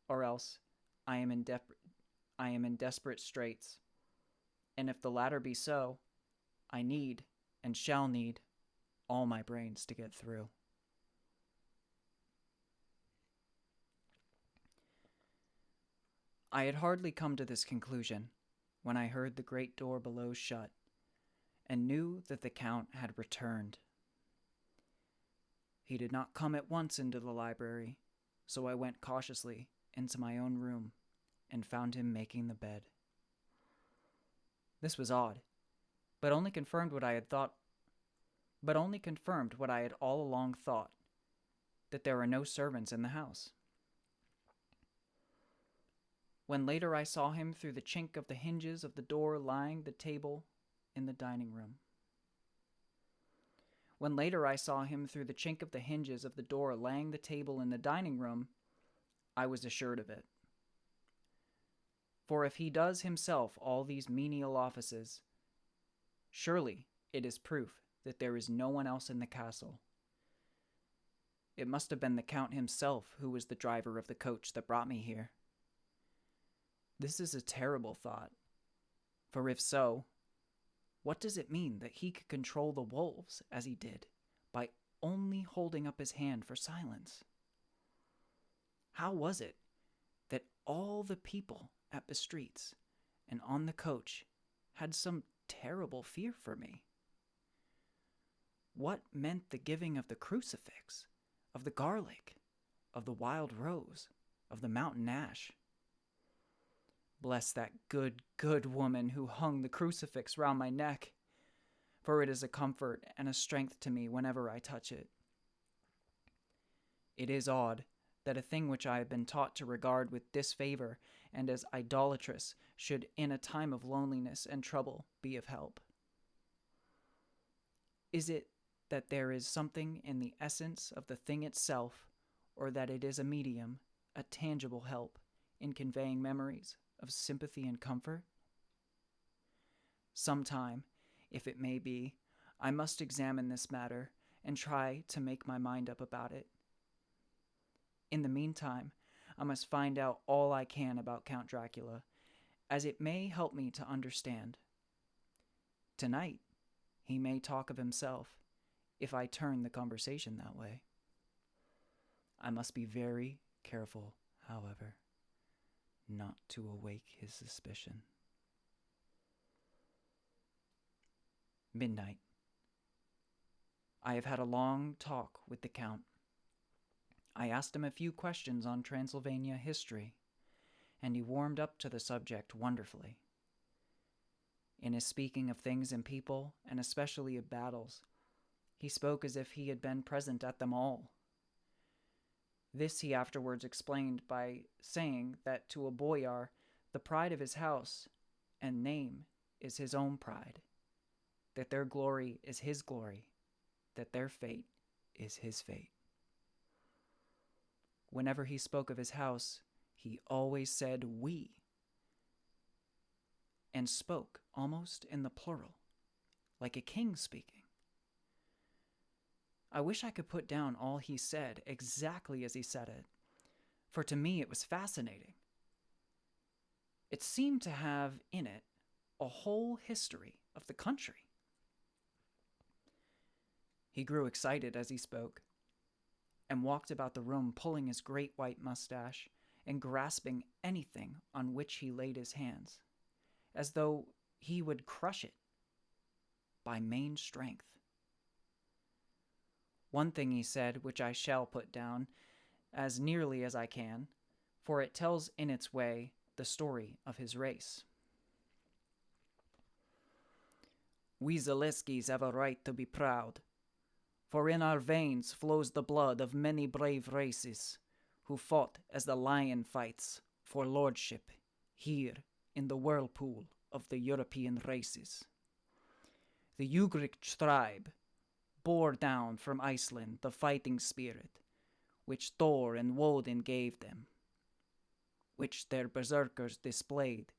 or else I am in desperate straits. And if the latter be so, I need, and shall need, all my brains to get through. I had hardly come to this conclusion when I heard the great door below shut, and knew that the Count had returned. He did not come at once into the library, so I went cautiously into my own room and found him making the bed. This was odd, but only confirmed what I had all along thought, that there were no servants in the house. When later I saw him through the chink of the hinges of the door laying the table in the dining room. I was assured of it. For if he does himself all these menial offices, surely it is proof that there is no one else in the castle. It must have been the Count himself who was the driver of the coach that brought me here. This is a terrible thought, for if so, what does it mean that he could control the wolves as he did by only holding up his hand for silence? How was it that all the people at the streets and on the coach had some terrible fear for me? What meant the giving of the crucifix, of the garlic, of the wild rose, of the mountain ash? Bless that good woman who hung the crucifix round my neck, for it is a comfort and a strength to me whenever I touch it. It is odd that a thing which I have been taught to regard with disfavor and as idolatrous should in a time of loneliness and trouble be of help. Is it that there is something in the essence of the thing itself, or that it is a medium, a tangible help in conveying memories of sympathy and comfort? Sometime, if it may be, I must examine this matter and try to make my mind up about it. In the meantime, I must find out all I can about Count Dracula, as it may help me to understand. Tonight, he may talk of himself, if I turn the conversation that way. I must be very careful, however, not to awake his suspicion. Midnight. I have had a long talk with the Count. I asked him a few questions on Transylvania history, and he warmed up to the subject wonderfully. In his speaking of things and people, and especially of battles, he spoke as if he had been present at them all. This he afterwards explained by saying that to a boyar, the pride of his house and name is his own pride, that their glory is his glory, that their fate is his fate. Whenever he spoke of his house, he always said we, and spoke almost in the plural, like a king speaking. I wish I could put down all he said exactly as he said it, for to me it was fascinating. It seemed to have in it a whole history of the country. He grew excited as he spoke, and walked about the room pulling his great white mustache and grasping anything on which he laid his hands, as though he would crush it by main strength. One thing he said, which I shall put down as nearly as I can, for it tells in its way the story of his race. We Zaleskis have a right to be proud, for in our veins flows the blood of many brave races who fought as the lion fights for lordship here in the whirlpool of the European races. The Ugric tribe bore down from Iceland the fighting spirit which Thor and Woden gave them, which their berserkers displayed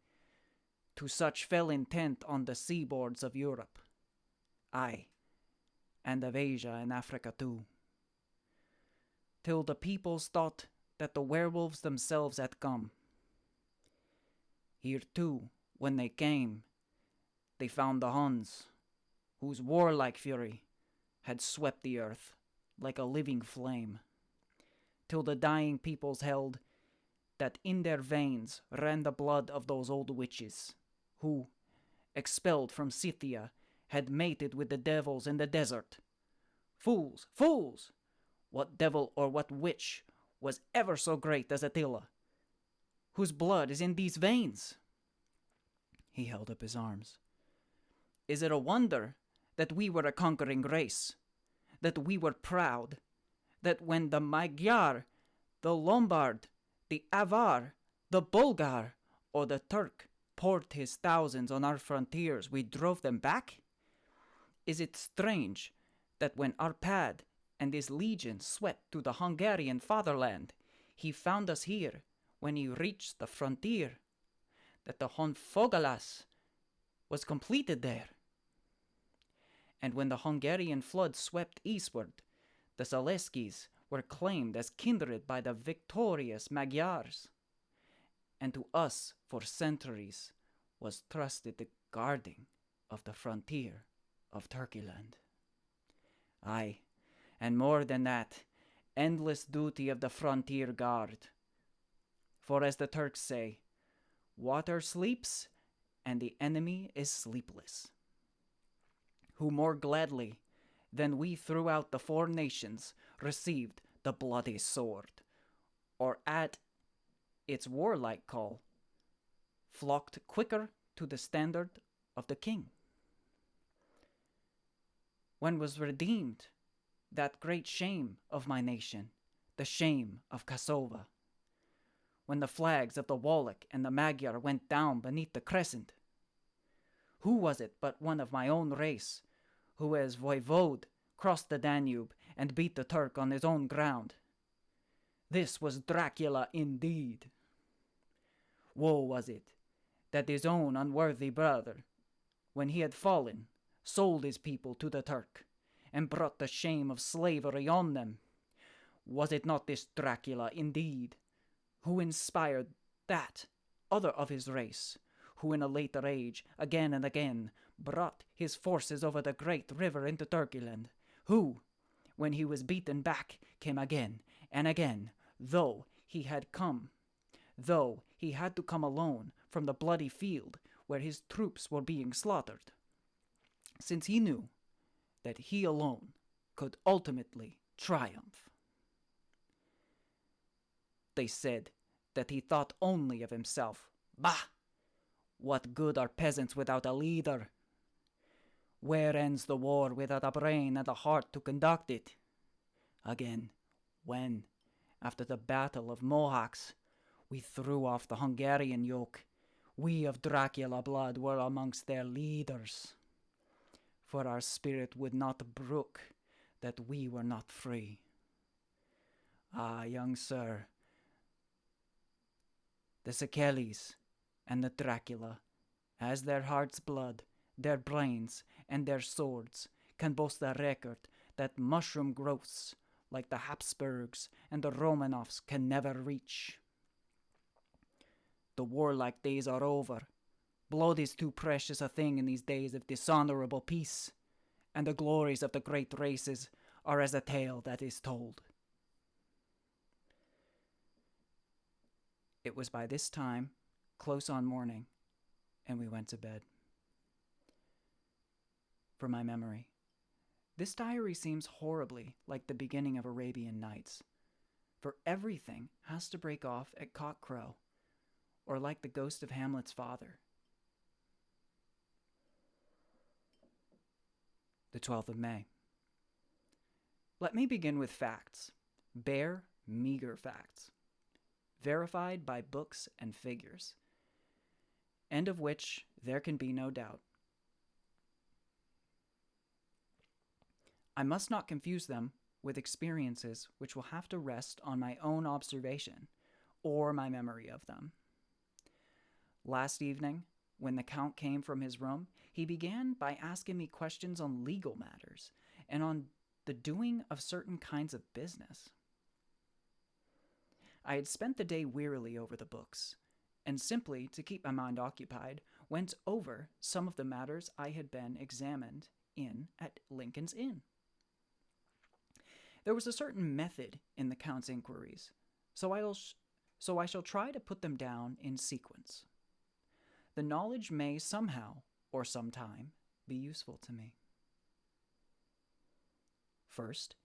to such fell intent on the seaboards of Europe, aye, and of Asia and Africa too, till the peoples thought that the werewolves themselves had come. Here too, when they came, they found the Huns, whose warlike fury had swept the earth like a living flame, till the dying peoples held that in their veins ran the blood of those old witches, who, expelled from Scythia, had mated with the devils in the desert. Fools, fools! What devil or what witch was ever so great as Attila, whose blood is in these veins? He held up his arms. Is it a wonder that we were a conquering race, that we were proud, that when the Magyar, the Lombard, the Avar, the Bulgar, or the Turk poured his thousands on our frontiers, we drove them back? Is it strange that when Arpad and his legion swept to the Hungarian fatherland, he found us here when he reached the frontier, that the Honfogalas was completed there? And when the Hungarian flood swept eastward, the Zaleskis were claimed as kindred by the victorious Magyars, and to us for centuries was trusted the guarding of the frontier of Turkeyland. Aye, and more than that, endless duty of the frontier guard. For as the Turks say, water sleeps and the enemy is sleepless. Who more gladly than we throughout the four nations received the bloody sword, or at its warlike call, flocked quicker to the standard of the king. When was redeemed that great shame of my nation, the shame of Kasova, when the flags of the Wallach and the Magyar went down beneath the crescent? Who was it but one of my own race, who as voivode crossed the Danube and beat the Turk on his own ground? This was Dracula indeed. Woe was it that his own unworthy brother, when he had fallen, sold his people to the Turk, and brought the shame of slavery on them. Was it not this Dracula indeed, who inspired that other of his race, who in a later age, again and again, brought his forces over the great river into Turkeyland, who, when he was beaten back, came again and again, though he had to come alone from the bloody field where his troops were being slaughtered, since he knew that he alone could ultimately triumph. They said that he thought only of himself. Bah! What good are peasants without a leader? Where ends the war without a brain and a heart to conduct it? Again, when After the Battle of Mohacs, we threw off the Hungarian yoke. We of Dracula blood were amongst their leaders. For our spirit would not brook that we were not free. Ah, young sir, the Sikelis and the Dracula, as their heart's blood, their brains, and their swords, can boast a record that mushroom growths like the Habsburgs and the Romanovs can never reach. The warlike days are over. Blood is too precious a thing in these days of dishonorable peace, and the glories of the great races are as a tale that is told. It was by this time close on morning, and we went to bed. For my memory, this diary seems horribly like the beginning of Arabian Nights, for everything has to break off at cockcrow, or like the ghost of Hamlet's father. The 12th of May. Let me begin with facts, bare, meager facts, verified by books and figures, and of which there can be no doubt. I must not confuse them with experiences which will have to rest on my own observation or my memory of them. Last evening, when the Count came from his room, he began by asking me questions on legal matters and on the doing of certain kinds of business. I had spent the day wearily over the books, and simply to keep my mind occupied, went over some of the matters I had been examined in at Lincoln's Inn. There was a certain method in the Count's inquiries, so I shall try to put them down in sequence. The knowledge may somehow, or sometime, be useful to me. First,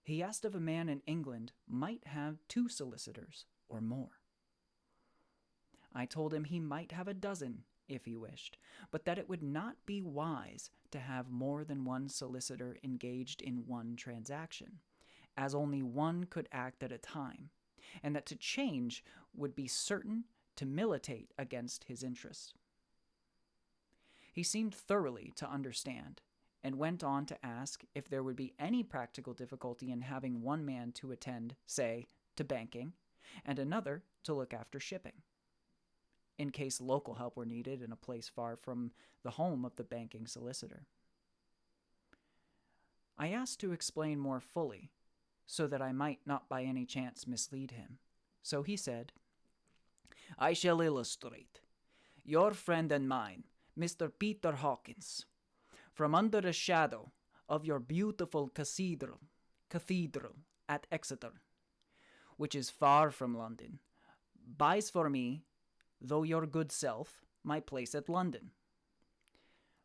he asked if a man in England might have 2 solicitors or more. I told him he might have a dozen if he wished, but that it would not be wise to have more than one solicitor engaged in one transaction, as only one could act at a time, and that to change would be certain to militate against his interests. He seemed thoroughly to understand, and went on to ask if there would be any practical difficulty in having one man to attend, say, to banking, and another to look after shipping, in case local help were needed in a place far from the home of the banking solicitor. I asked to explain more fully, so that I might not by any chance mislead him. So he said, "I shall illustrate. Your friend and mine, Mr. Peter Hawkins, from under the shadow of your beautiful cathedral at Exeter, which is far from London, buys for me, though your good self, my place at London.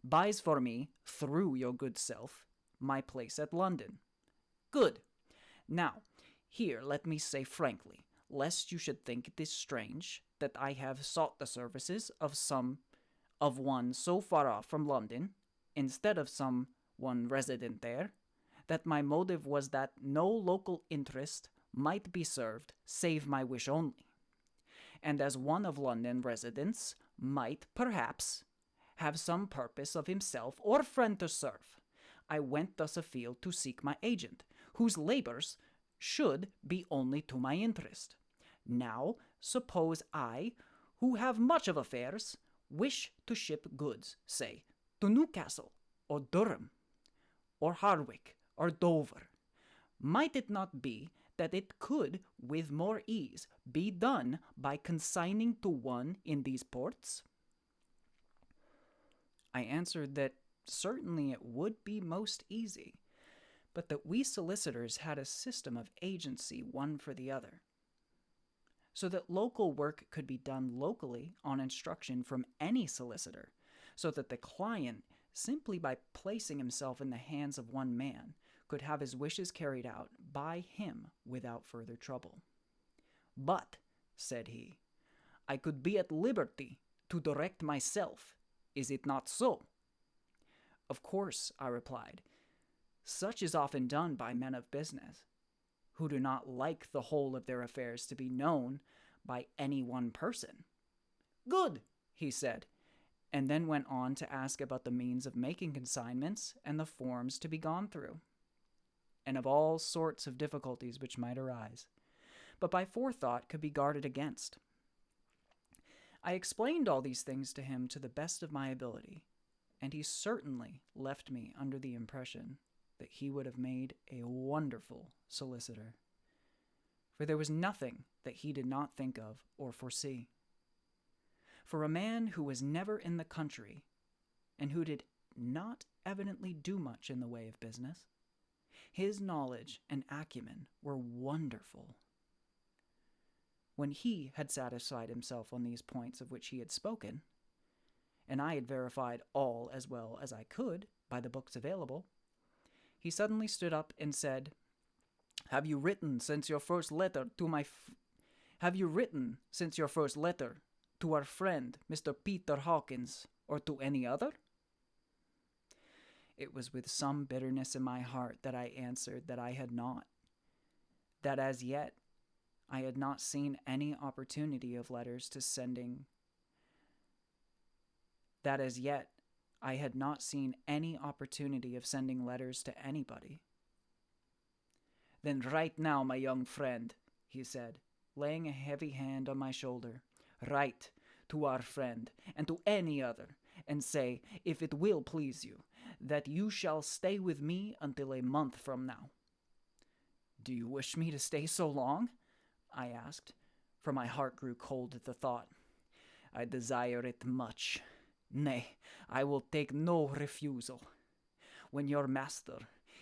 Buys for me, through your good self, my place at London. Good. Now, here let me say frankly, lest you should think it is strange that I have sought the services of one so far off from London, instead of some one resident there, that my motive was that no local interest might be served save my wish only, and as one of London residents might, perhaps, have some purpose of himself or friend to serve, I went thus afield to seek my agent, whose labors should be only to my interest. Now, suppose I, who have much of affairs, wish to ship goods, say, to Newcastle, or Durham, or Harwich, or Dover. Might it not be that it could, with more ease, be done by consigning to one in these ports?" I answered that certainly it would be most easy, but that we solicitors had a system of agency one for the other, so that local work could be done locally on instruction from any solicitor, so that the client, simply by placing himself in the hands of one man, could have his wishes carried out by him without further trouble. "But," said he, "I could be at liberty to direct myself. Is it not so?" "Of course," I replied. "Such is often done by men of business, who do not like the whole of their affairs to be known by any one person. Good, he said, and then went on to ask about the means of making consignments and the forms to be gone through, and of all sorts of difficulties which might arise, but by forethought could be guarded against. I explained all these things to him to the best of my ability, and he certainly left me under the impression that he would have made a wonderful solicitor, for there was nothing that he did not think of or foresee. For a man who was never in the country, and who did not evidently do much in the way of business, his knowledge and acumen were wonderful. When he had satisfied himself on these points of which he had spoken, and I had verified all as well as I could by the books available, he suddenly stood up and said, Have you written since your first letter to our friend, Mr. Peter Hawkins, or to any other? It was with some bitterness in my heart that I answered that I had not, that as yet I had not seen any opportunity of letters to sending, that as yet I had not seen any opportunity of sending letters to anybody. Then write now, my young friend, he said, laying a heavy hand on my shoulder. Write to our friend and to any other, and say, if it will please you, that you shall stay with me until a month from now. Do you wish me to stay so long? I asked, for my heart grew cold at the thought. I desire it much. Nay, I will take no refusal. When your master,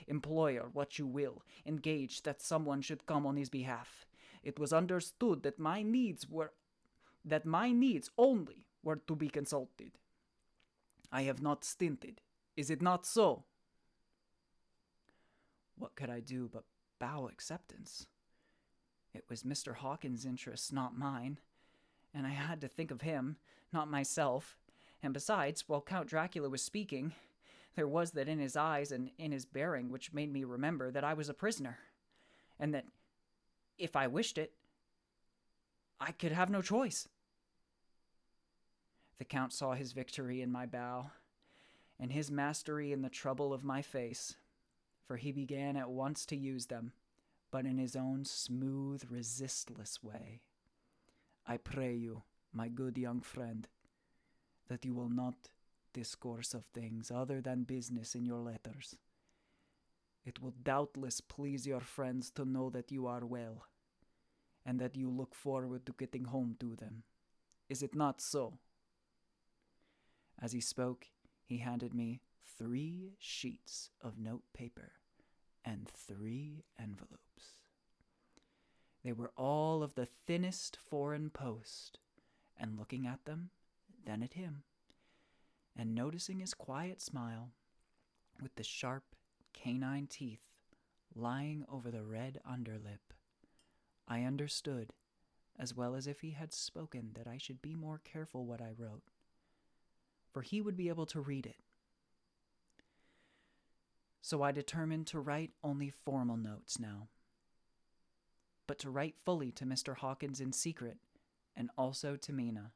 employer, what you will, engaged that someone should come on his behalf, it was understood that my needs only were to be consulted. I have not stinted. Is it not so? What could I do but bow acceptance? It was Mr. Hawkins' interests, not mine, and I had to think of him, not myself. And besides, while Count Dracula was speaking, there was that in his eyes and in his bearing which made me remember that I was a prisoner, and that, if I wished it, I could have no choice. The Count saw his victory in my bow, and his mastery in the trouble of my face, for he began at once to use them, but in his own smooth, resistless way. I pray you, my good young friend, that you will not discourse of things other than business in your letters. It will doubtless please your friends to know that you are well, and that you look forward to getting home to them. Is it not so? As he spoke, he handed me 3 sheets of note paper and 3 envelopes. They were all of the thinnest foreign post, and looking at them, then at him, and noticing his quiet smile, with the sharp canine teeth lying over the red underlip, I understood, as well as if he had spoken, that I should be more careful what I wrote, for he would be able to read it. So I determined to write only formal notes now, but to write fully to Mr. Hawkins in secret, and also to Mina,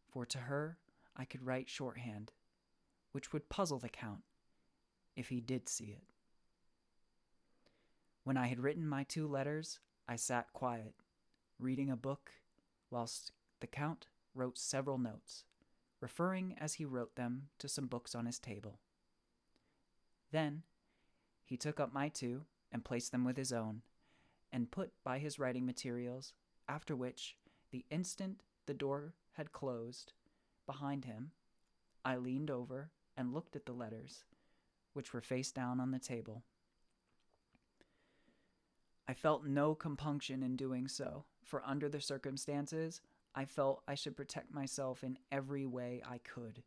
for to her I could write shorthand, which would puzzle the Count, if he did see it. When I had written my 2 letters, I sat quiet, reading a book, whilst the Count wrote several notes, referring as he wrote them to some books on his table. Then he took up my 2 and placed them with his own, and put by his writing materials, after which, the instant the door had closed behind him, I leaned over and looked at the letters, which were face down on the table. I felt no compunction in doing so, for under the circumstances, I felt I should protect myself in every way I could.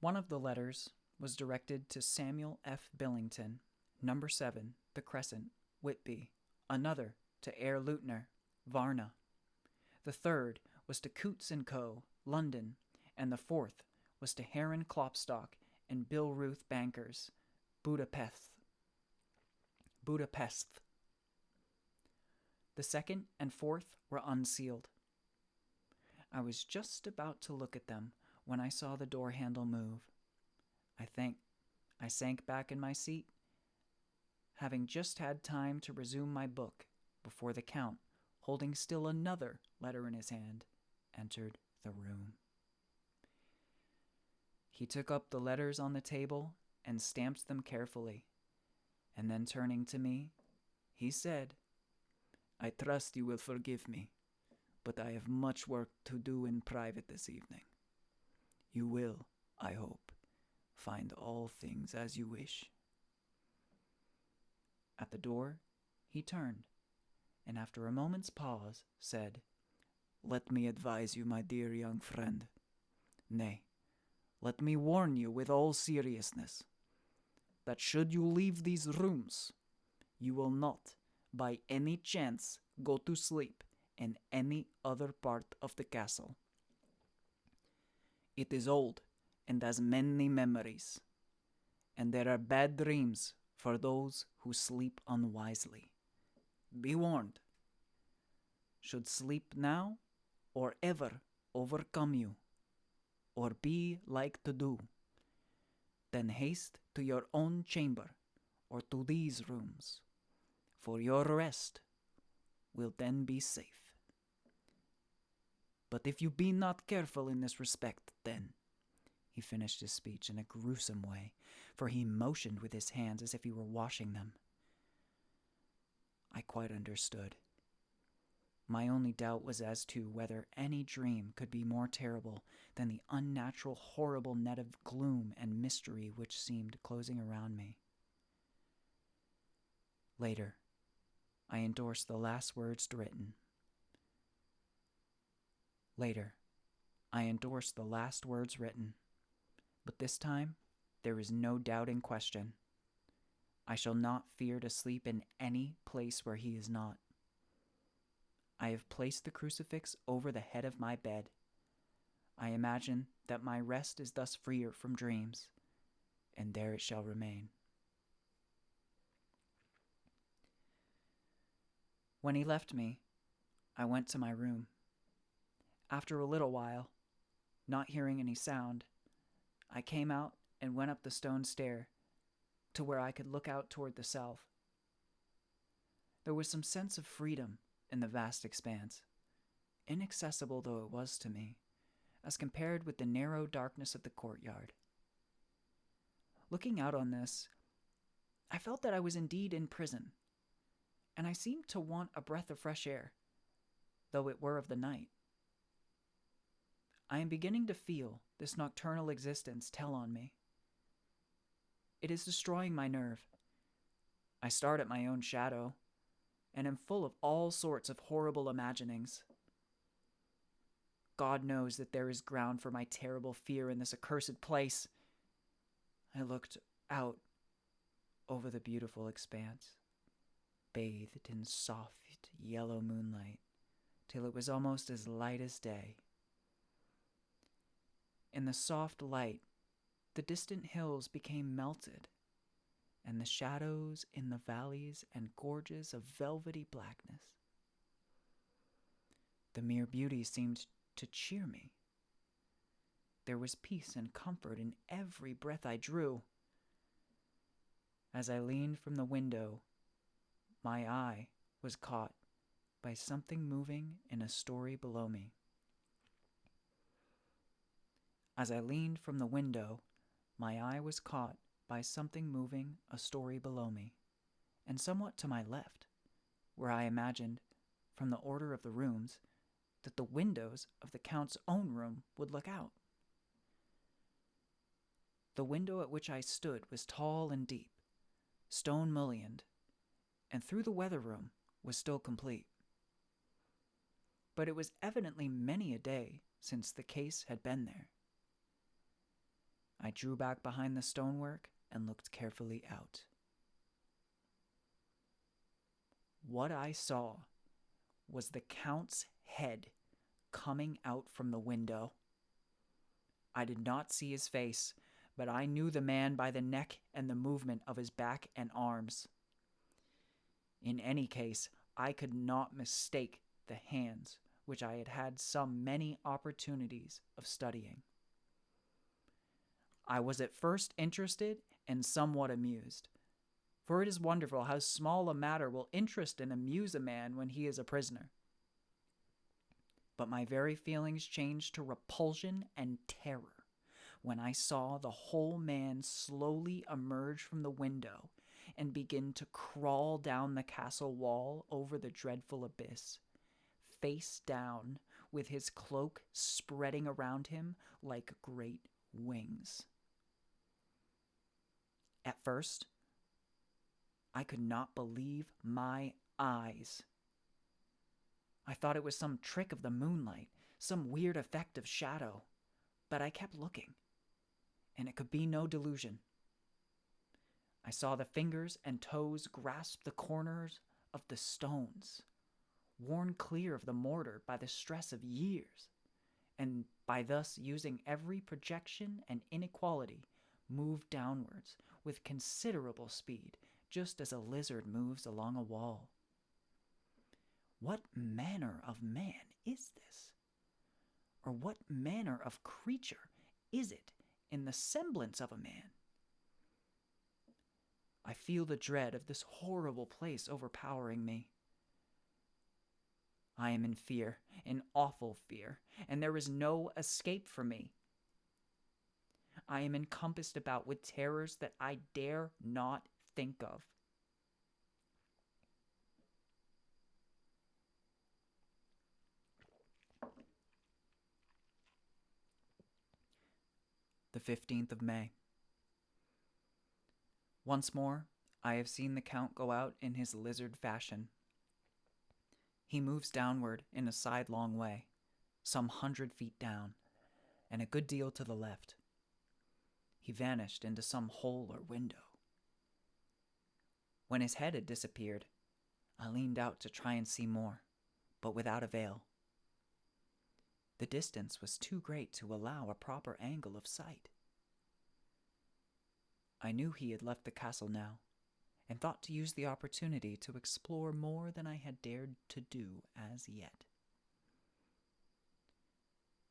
One of the letters was directed to Samuel F. Billington, number 7, The Crescent, Whitby. Another to Herr Leutner, Varna. The third was to Coutts & Co., London, and the fourth was to Heron Klopstock and Bill Ruth Bankers, Budapest. The second and fourth were unsealed. I was just about to look at them when I saw the door handle move. I sank back in my seat, having just had time to resume my book before the Count, holding still another letter in his hand, entered the room. He took up the letters on the table and stamped them carefully, and then turning to me, he said, "I trust you will forgive me, but I have much work to do in private this evening. You will, I hope, find all things as you wish." At the door, he turned, and after a moment's pause, said, "Let me advise you, my dear young friend. Nay, let me warn you with all seriousness, that should you leave these rooms, you will not, by any chance, go to sleep in any other part of the castle. It is old and has many memories, and there are bad dreams for those who sleep unwisely. Be warned. Should sleep now or ever overcome you, or be like to do, then haste to your own chamber or to these rooms, for your rest will then be safe. But if you be not careful in this respect, then," he finished his speech in a gruesome way, for he motioned with his hands as if he were washing them. I quite understood. My only doubt was as to whether any dream could be more terrible than the unnatural, horrible net of gloom and mystery which seemed closing around me. Later, I endorsed the last words written. But this time, there is no doubt in question. I shall not fear to sleep in any place where he is not. I have placed the crucifix over the head of my bed. I imagine that my rest is thus freer from dreams, and there it shall remain. When he left me, I went to my room. After a little while, not hearing any sound, I came out and went up the stone stair to where I could look out toward the south. There was some sense of freedom in the vast expanse, inaccessible though it was to me, as compared with the narrow darkness of the courtyard. Looking out on this, I felt that I was indeed in prison, and I seemed to want a breath of fresh air, though it were of the night. I am beginning to feel this nocturnal existence tell on me. It is destroying my nerve. I start at my own shadow, and am full of all sorts of horrible imaginings. God knows that there is ground for my terrible fear in this accursed place. I looked out over the beautiful expanse, bathed in soft yellow moonlight, till it was almost as light as day. In the soft light, the distant hills became melted, and the shadows in the valleys and gorges of velvety blackness. The mere beauty seemed to cheer me. There was peace and comfort in every breath I drew. As I leaned from the window, my eye was caught by something moving in a story below me. As I leaned from the window, my eye was caught by something moving a story below me, and somewhat to my left, where I imagined, from the order of the rooms, that the windows of the Count's own room would look out. The window at which I stood was tall and deep, stone mullioned, and through the weather room was still complete. But it was evidently many a day since the case had been there. I drew back behind the stonework and looked carefully out. What I saw was the Count's head coming out from the window. I did not see his face, but I knew the man by the neck and the movement of his back and arms. In any case, I could not mistake the hands which I had had so many opportunities of studying. I was at first interested and somewhat amused, for it is wonderful how small a matter will interest and amuse a man when he is a prisoner. But my very feelings changed to repulsion and terror when I saw the whole man slowly emerge from the window and begin to crawl down the castle wall over the dreadful abyss, face down, with his cloak spreading around him like great wings. At first, I could not believe my eyes. I thought it was some trick of the moonlight, some weird effect of shadow, but I kept looking, and it could be no delusion. I saw the fingers and toes grasp the corners of the stones, worn clear of the mortar by the stress of years, and by thus using every projection and inequality, move downwards with considerable speed, just as a lizard moves along a wall. What manner of man is this? Or what manner of creature is it in the semblance of a man? I feel the dread of this horrible place overpowering me. I am in fear, in awful fear, and there is no escape for me. I am encompassed about with terrors that I dare not think of. The 15th of May. Once more, I have seen the Count go out in his lizard fashion. He moves downward in a sidelong way, some 100 feet down, and a good deal to the left. He vanished into some hole or window. When his head had disappeared, I leaned out to try and see more, but without avail. The distance was too great to allow a proper angle of sight. I knew he had left the castle now, and thought to use the opportunity to explore more than I had dared to do as yet.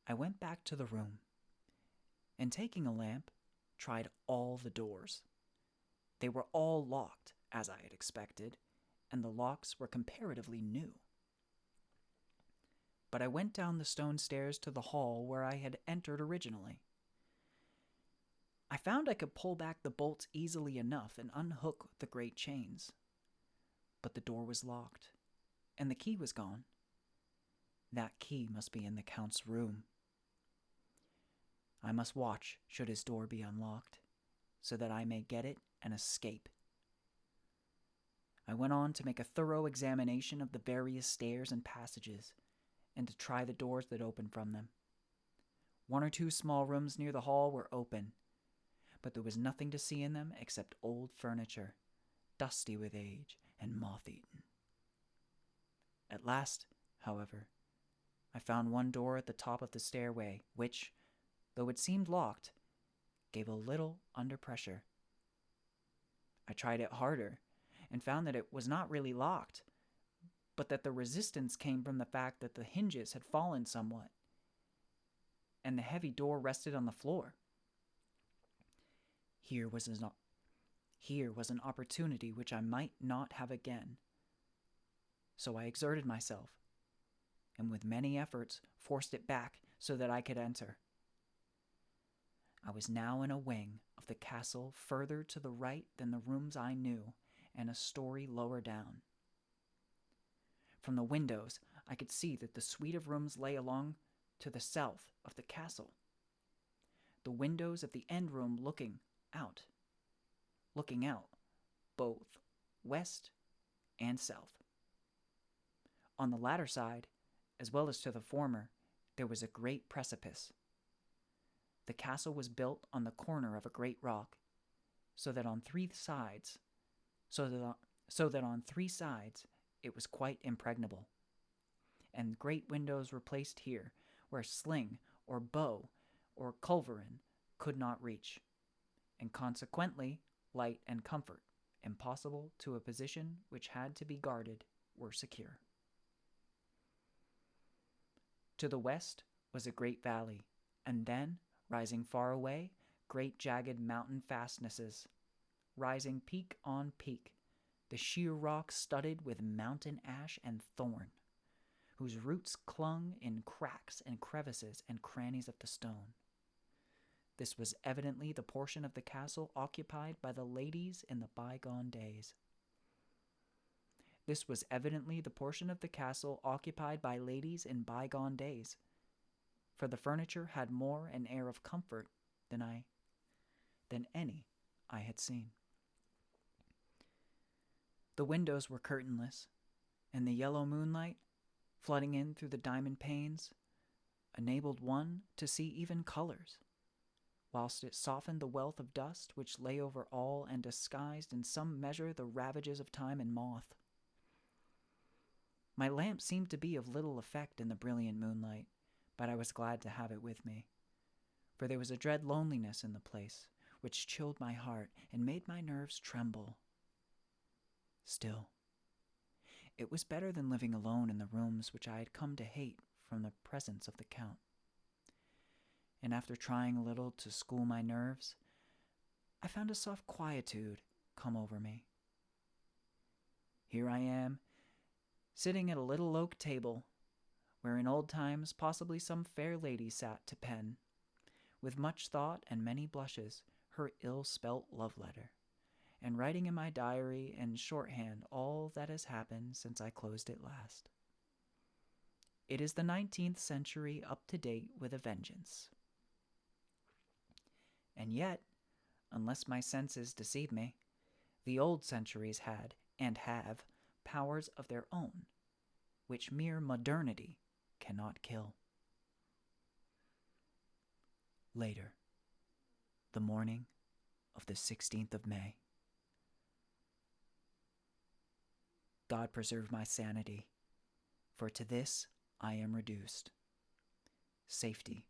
I went back to the room, and taking a lamp, tried all the doors. They were all locked, as I had expected, and the locks were comparatively new. But I went down the stone stairs to the hall where I had entered originally. I found I could pull back the bolts easily enough and unhook the great chains. But the door was locked, and the key was gone. That key must be in the Count's room. I must watch should his door be unlocked, so that I may get it and escape. I went on to make a thorough examination of the various stairs and passages, and to try the doors that opened from them. 1 or 2 small rooms near the hall were open, but there was nothing to see in them except old furniture, dusty with age and moth-eaten. At last, however, I found one door at the top of the stairway, which, though it seemed locked, gave a little under pressure. I tried it harder, and found that it was not really locked, but that the resistance came from the fact that the hinges had fallen somewhat, and the heavy door rested on the floor. Here was an opportunity which I might not have again. So I exerted myself, and with many efforts forced it back so that I could enter. I was now in a wing of the castle further to the right than the rooms I knew, and a story lower down. From the windows, I could see that the suite of rooms lay along to the south of the castle, the windows of the end room looking out, both west and south. On the latter side, as well as to the former, there was a great precipice. The castle was built on the corner of a great rock, so that on three sides it was quite impregnable, and great windows were placed here, where sling or bow or culverin could not reach, and consequently light and comfort, impossible to a position which had to be guarded, were secure. To the west was a great valley, and then, rising far away, great jagged mountain fastnesses, rising peak on peak, the sheer rock studded with mountain ash and thorn, whose roots clung in cracks and crevices and crannies of the stone. This was evidently the portion of the castle occupied by the ladies in the bygone days. This was evidently the portion of the castle occupied by ladies in bygone days, for the furniture had more an air of comfort than any I had seen. The windows were curtainless, and the yellow moonlight, flooding in through the diamond panes, enabled one to see even colors, whilst it softened the wealth of dust which lay over all and disguised in some measure the ravages of time and moth. My lamp seemed to be of little effect in the brilliant moonlight, but I was glad to have it with me, for there was a dread loneliness in the place which chilled my heart and made my nerves tremble. Still, it was better than living alone in the rooms which I had come to hate from the presence of the Count. And after trying a little to school my nerves, I found a soft quietude come over me. Here I am, sitting at a little oak table, where in old times possibly some fair lady sat to pen, with much thought and many blushes, her ill-spelt love letter, and writing in my diary in shorthand all that has happened since I closed it last. It is the 19th century up to date with a vengeance. And yet, unless my senses deceive me, the old centuries had, and have, powers of their own, which mere modernity cannot kill. Later, the morning of the 16th of May. God preserve my sanity, for to this I am reduced. Safety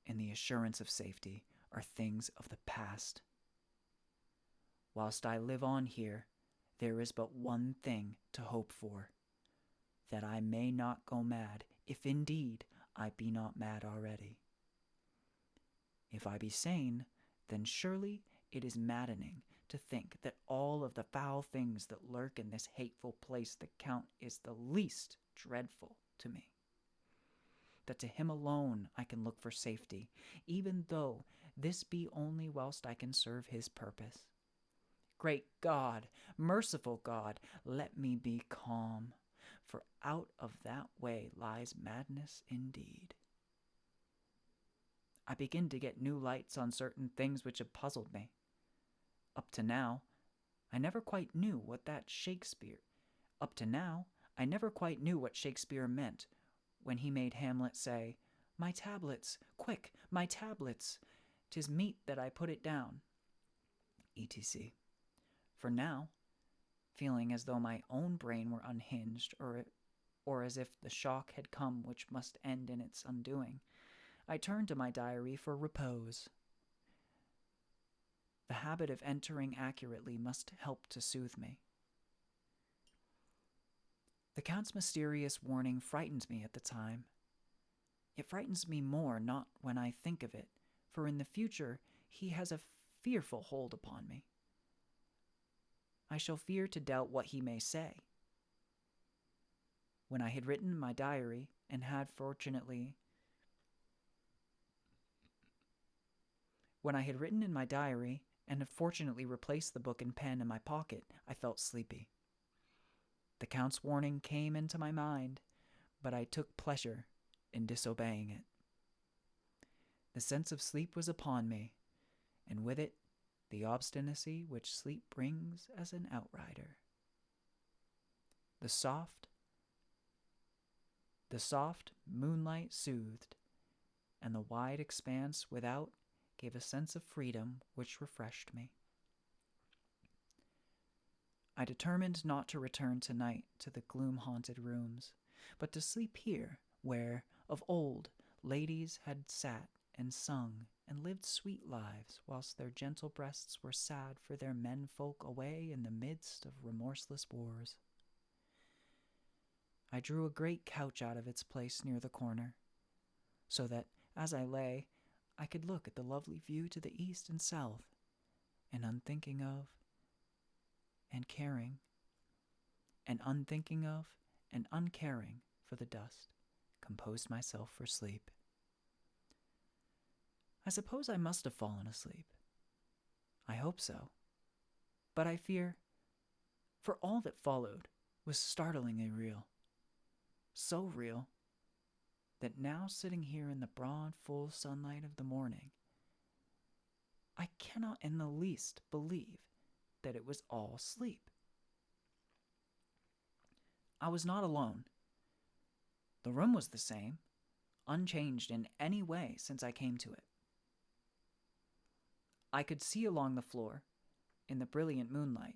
and the assurance of safety are things of the past. Whilst I live on here, there is but one thing to hope for, that I may not go mad, if indeed I be not mad already. If I be sane, then surely it is maddening to think that all of the foul things that lurk in this hateful place the Count is the least dreadful to me. That to him alone I can look for safety, even though this be only whilst I can serve his purpose. Great God, merciful God, let me be calm, for out of that way lies madness indeed. I begin to get new lights on certain things which have puzzled me. Up to now, I never quite knew what Shakespeare meant when he made Hamlet say, "My tablets, quick, my tablets, 'tis meet that I put it down," etc. For now, feeling as though my own brain were unhinged, or as if the shock had come which must end in its undoing, I turned to my diary for repose. The habit of entering accurately must help to soothe me. The Count's mysterious warning frightened me at the time. It frightens me more not when I think of it, for in the future he has a fearful hold upon me. I shall fear to doubt what he may say. When I had written my diary and had fortunately replaced the book and pen in my pocket, I felt sleepy. The Count's warning came into my mind, but I took pleasure in disobeying it. The sense of sleep was upon me, and with it the obstinacy which sleep brings as an outrider. The soft moonlight soothed, and the wide expanse without gave a sense of freedom which refreshed me. I determined not to return tonight to the gloom-haunted rooms, but to sleep here, where, of old, ladies had sat and sung and lived sweet lives, whilst their gentle breasts were sad for their menfolk away in the midst of remorseless wars. I drew a great couch out of its place near the corner, so that, as I lay, I could look at the lovely view to the east and south, and unthinking of, and caring, and unthinking of, and uncaring for the dust, composed myself for sleep. I suppose I must have fallen asleep. I hope so. But I fear, for all that followed was startlingly real. So real that now, sitting here in the broad, full sunlight of the morning, I cannot in the least believe that it was all sleep. I was not alone. The room was the same, unchanged in any way since I came to it. I could see along the floor, in the brilliant moonlight,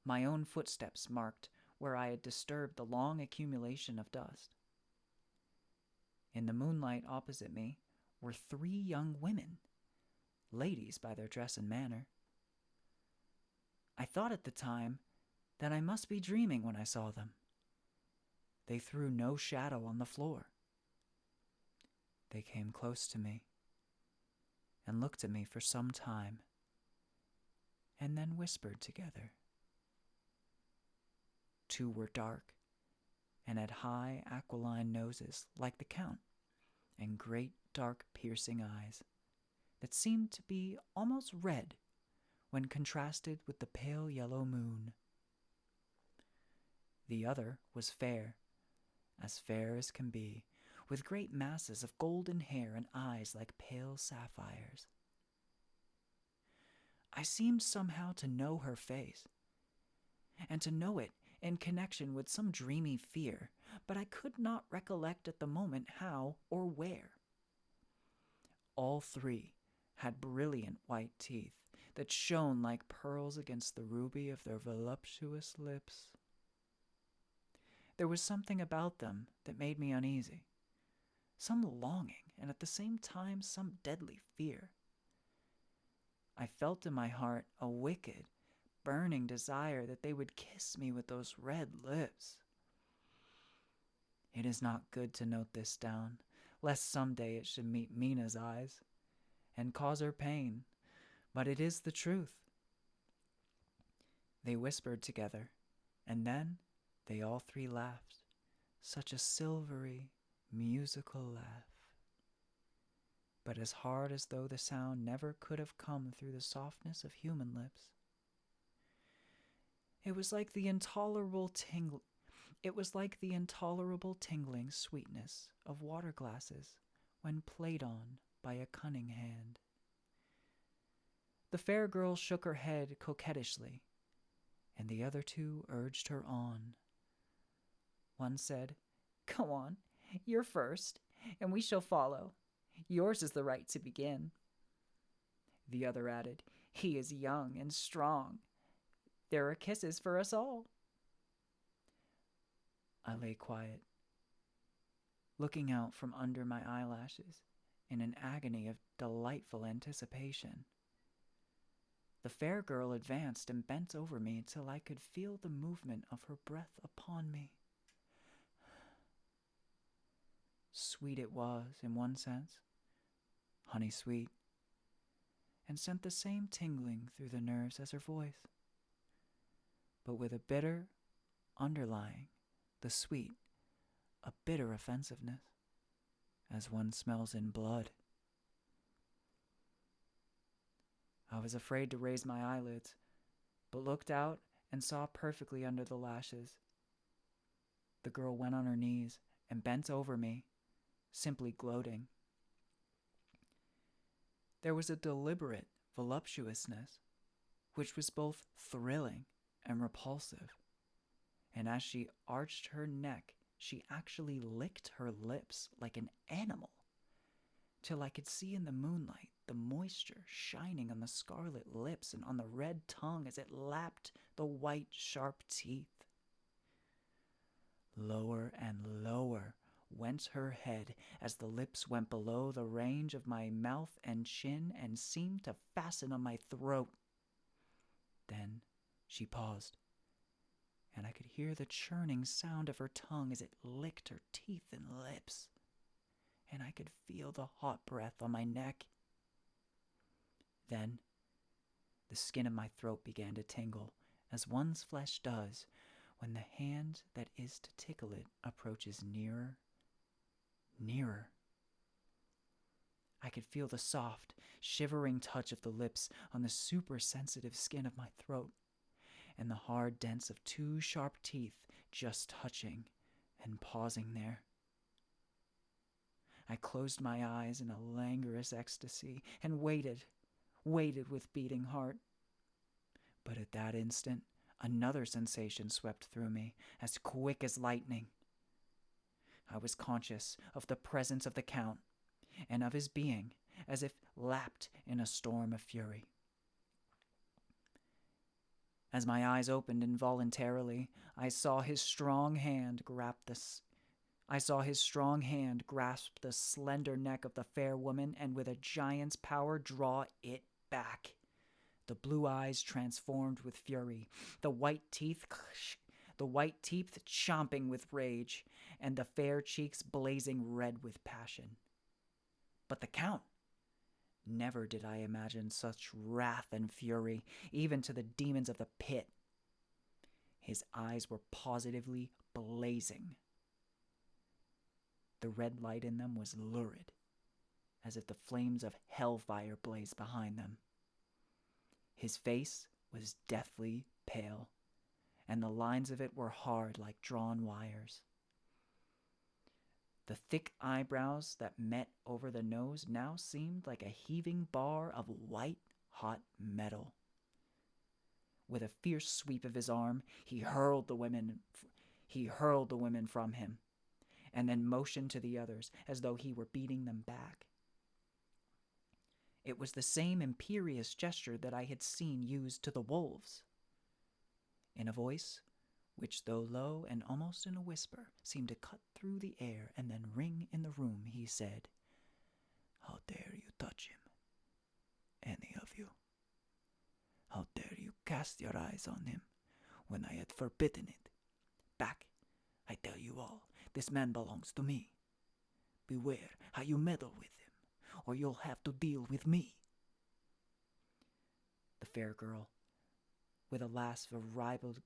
my own footsteps marked where I had disturbed the long accumulation of dust. In the moonlight opposite me were 3 young women, ladies by their dress and manner. I thought at the time that I must be dreaming when I saw them. They threw no shadow on the floor. They came close to me and looked at me for some time, and then whispered together. 2 were dark, and had high aquiline noses like the Count, and great dark piercing eyes that seemed to be almost red when contrasted with the pale yellow moon. The other was fair as can be, with great masses of golden hair and eyes like pale sapphires. I seemed somehow to know her face, and to know it in connection with some dreamy fear, but I could not recollect at the moment how or where. All 3 had brilliant white teeth that shone like pearls against the ruby of their voluptuous lips. There was something about them that made me uneasy, some longing, and at the same time some deadly fear. I felt in my heart a wicked, burning desire that they would kiss me with those red lips. It is not good to note this down, lest some day it should meet Mina's eyes and cause her pain, but it is the truth. They whispered together, and then they all 3 laughed, such a silvery, musical laugh, but as hard as though the sound never could have come through the softness of human lips. It was like the intolerable tingling sweetness of water glasses when played on by a cunning hand. The fair girl shook her head coquettishly, and the other 2 urged her on. One said, "Go on, you're first, and we shall follow. Yours is the right to begin." The other added, "He is young and strong. There are kisses for us all." I lay quiet, looking out from under my eyelashes in an agony of delightful anticipation. The fair girl advanced and bent over me till I could feel the movement of her breath upon me. Sweet it was, in one sense, honey sweet, and sent the same tingling through the nerves as her voice, but with a bitter underlying, the sweet, a bitter offensiveness, as one smells in blood. I was afraid to raise my eyelids, but looked out and saw perfectly under the lashes. The girl went on her knees and bent over me, simply gloating. There was a deliberate voluptuousness which was both thrilling and repulsive, and as she arched her neck, she actually licked her lips like an animal, till I could see in the moonlight the moisture shining on the scarlet lips and on the red tongue as it lapped the white, sharp teeth. Lower and lower went her head as the lips went below the range of my mouth and chin and seemed to fasten on my throat. Then she paused, and I could hear the churning sound of her tongue as it licked her teeth and lips, and I could feel the hot breath on my neck. Then the skin of my throat began to tingle, as one's flesh does when the hand that is to tickle it approaches nearer, nearer. I could feel the soft, shivering touch of the lips on the super-sensitive skin of my throat, and the hard dents of two sharp teeth just touching and pausing there. I closed my eyes in a languorous ecstasy and waited with beating heart. But at that instant, another sensation swept through me, as quick as lightning. I was conscious of the presence of the Count, and of his being, as if lapped in a storm of fury. As my eyes opened involuntarily, I saw his strong hand grasp the slender neck of the fair woman and with a giant's power draw it back. The blue eyes transformed with fury, the white teeth chomping with rage, and the fair cheeks blazing red with passion. But the Count! Never did I imagine such wrath and fury, even to the demons of the pit. His eyes were positively blazing. The red light in them was lurid, as if the flames of hellfire blazed behind them. His face was deathly pale, and the lines of it were hard like drawn wires. The thick eyebrows that met over the nose now seemed like a heaving bar of white-hot metal. With a fierce sweep of his arm, he hurled the women from him, and then motioned to the others as though he were beating them back. It was the same imperious gesture that I had seen used to the wolves. In a voice which, though low and almost in a whisper, seemed to cut through the air and then ring in the room, he said, "How dare you touch him, any of you? How dare you cast your eyes on him when I had forbidden it? Back, I tell you all, this man belongs to me. Beware how you meddle with him, or you'll have to deal with me." The fair girl, with a laugh of ribald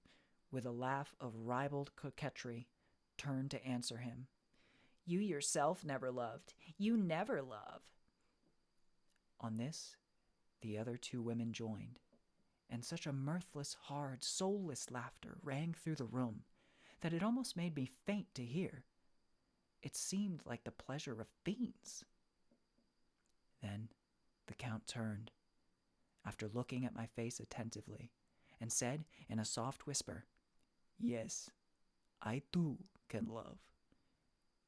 coquetry, turned to answer him. "You yourself never loved. You never love." On this, the other two women joined, and such a mirthless, hard, soulless laughter rang through the room that it almost made me faint to hear. It seemed like the pleasure of fiends. Then the Count turned, after looking at my face attentively, and said in a soft whisper, "Yes, I too can love.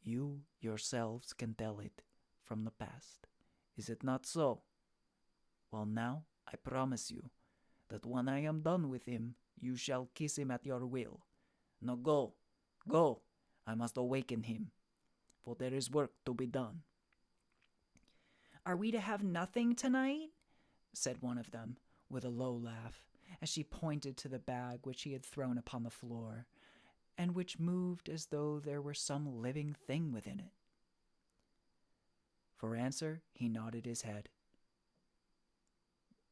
You yourselves can tell it from the past. Is it not so? Well, now I promise you that when I am done with him, you shall kiss him at your will. Now go, go, I must awaken him, for there is work to be done." "Are we to have nothing tonight?" said one of them, with a low laugh, as she pointed to the bag which he had thrown upon the floor, and which moved as though there were some living thing within it. For answer, he nodded his head.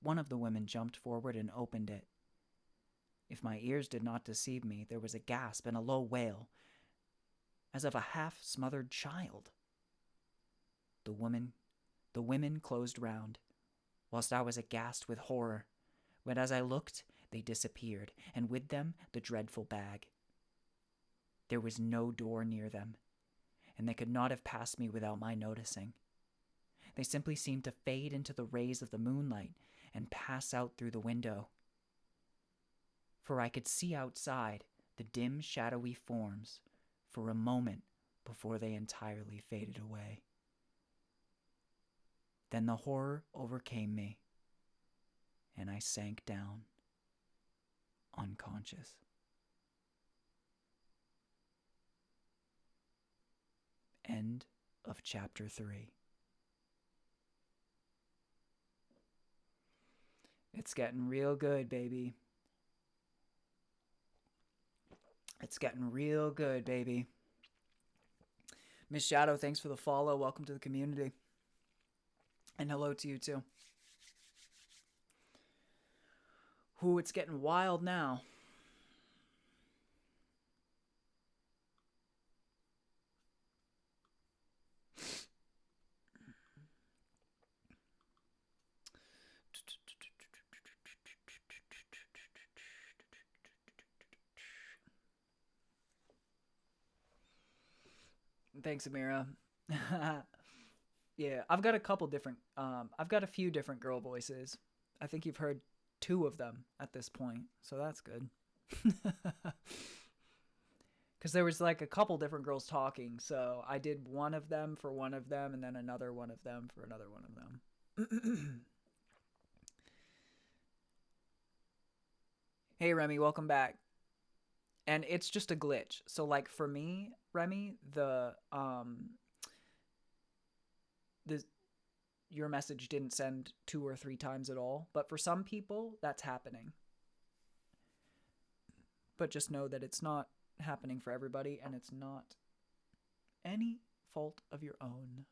One of the women jumped forward and opened it. If my ears did not deceive me, there was a gasp and a low wail, as of a half-smothered child. The women closed round, whilst I was aghast with horror. But as I looked, they disappeared, and with them the dreadful bag. There was no door near them, and they could not have passed me without my noticing. They simply seemed to fade into the rays of the moonlight and pass out through the window. For I could see outside the dim, shadowy forms for a moment before they entirely faded away. Then the horror overcame me, and I sank down, unconscious. end of chapter 3. It's getting real good, baby. It's getting real good, baby. Miss Shadow, thanks for the follow. Welcome to the community. And hello to you too. Ooh, it's getting wild now. Thanks, Amira. Yeah, I've got a couple different, I've got a few different girl voices. I think you've heard 2 of them at this point, so that's good. Because there was like a couple different girls talking, so I did one of them for one of them, and then another one of them for another one of them. Hey, Remy, welcome back. And it's just a glitch. So, like, for me, Remy, your message didn't send 2 or 3 times at all. But for some people, that's happening. But just know that it's not happening for everybody, and it's not any fault of your own.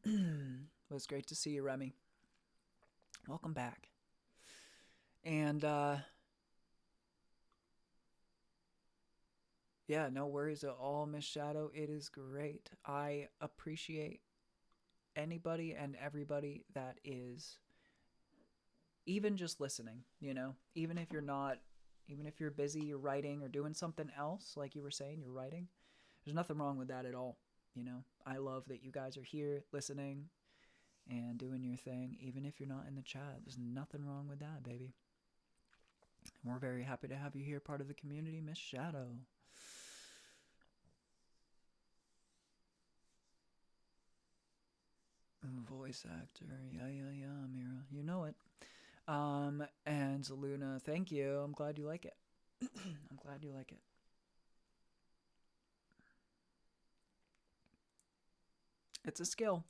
It was great to see you, Remy. Welcome back. And yeah, no worries at all, Miss Shadow. It is great. I appreciate anybody and everybody that is even just listening, you know, even if you're busy, you're writing or doing something else, like you were saying, you're writing. There's nothing wrong with that at all. You know, I love that you guys are here listening and doing your thing, even if you're not in the chat. There's nothing wrong with that, baby. And we're very happy to have you here, part of the community, Miss Shadow. Voice actor, yeah, Mira, you know it. And Luna, thank you. I'm glad you like it. I'm glad you like it. It's a skill.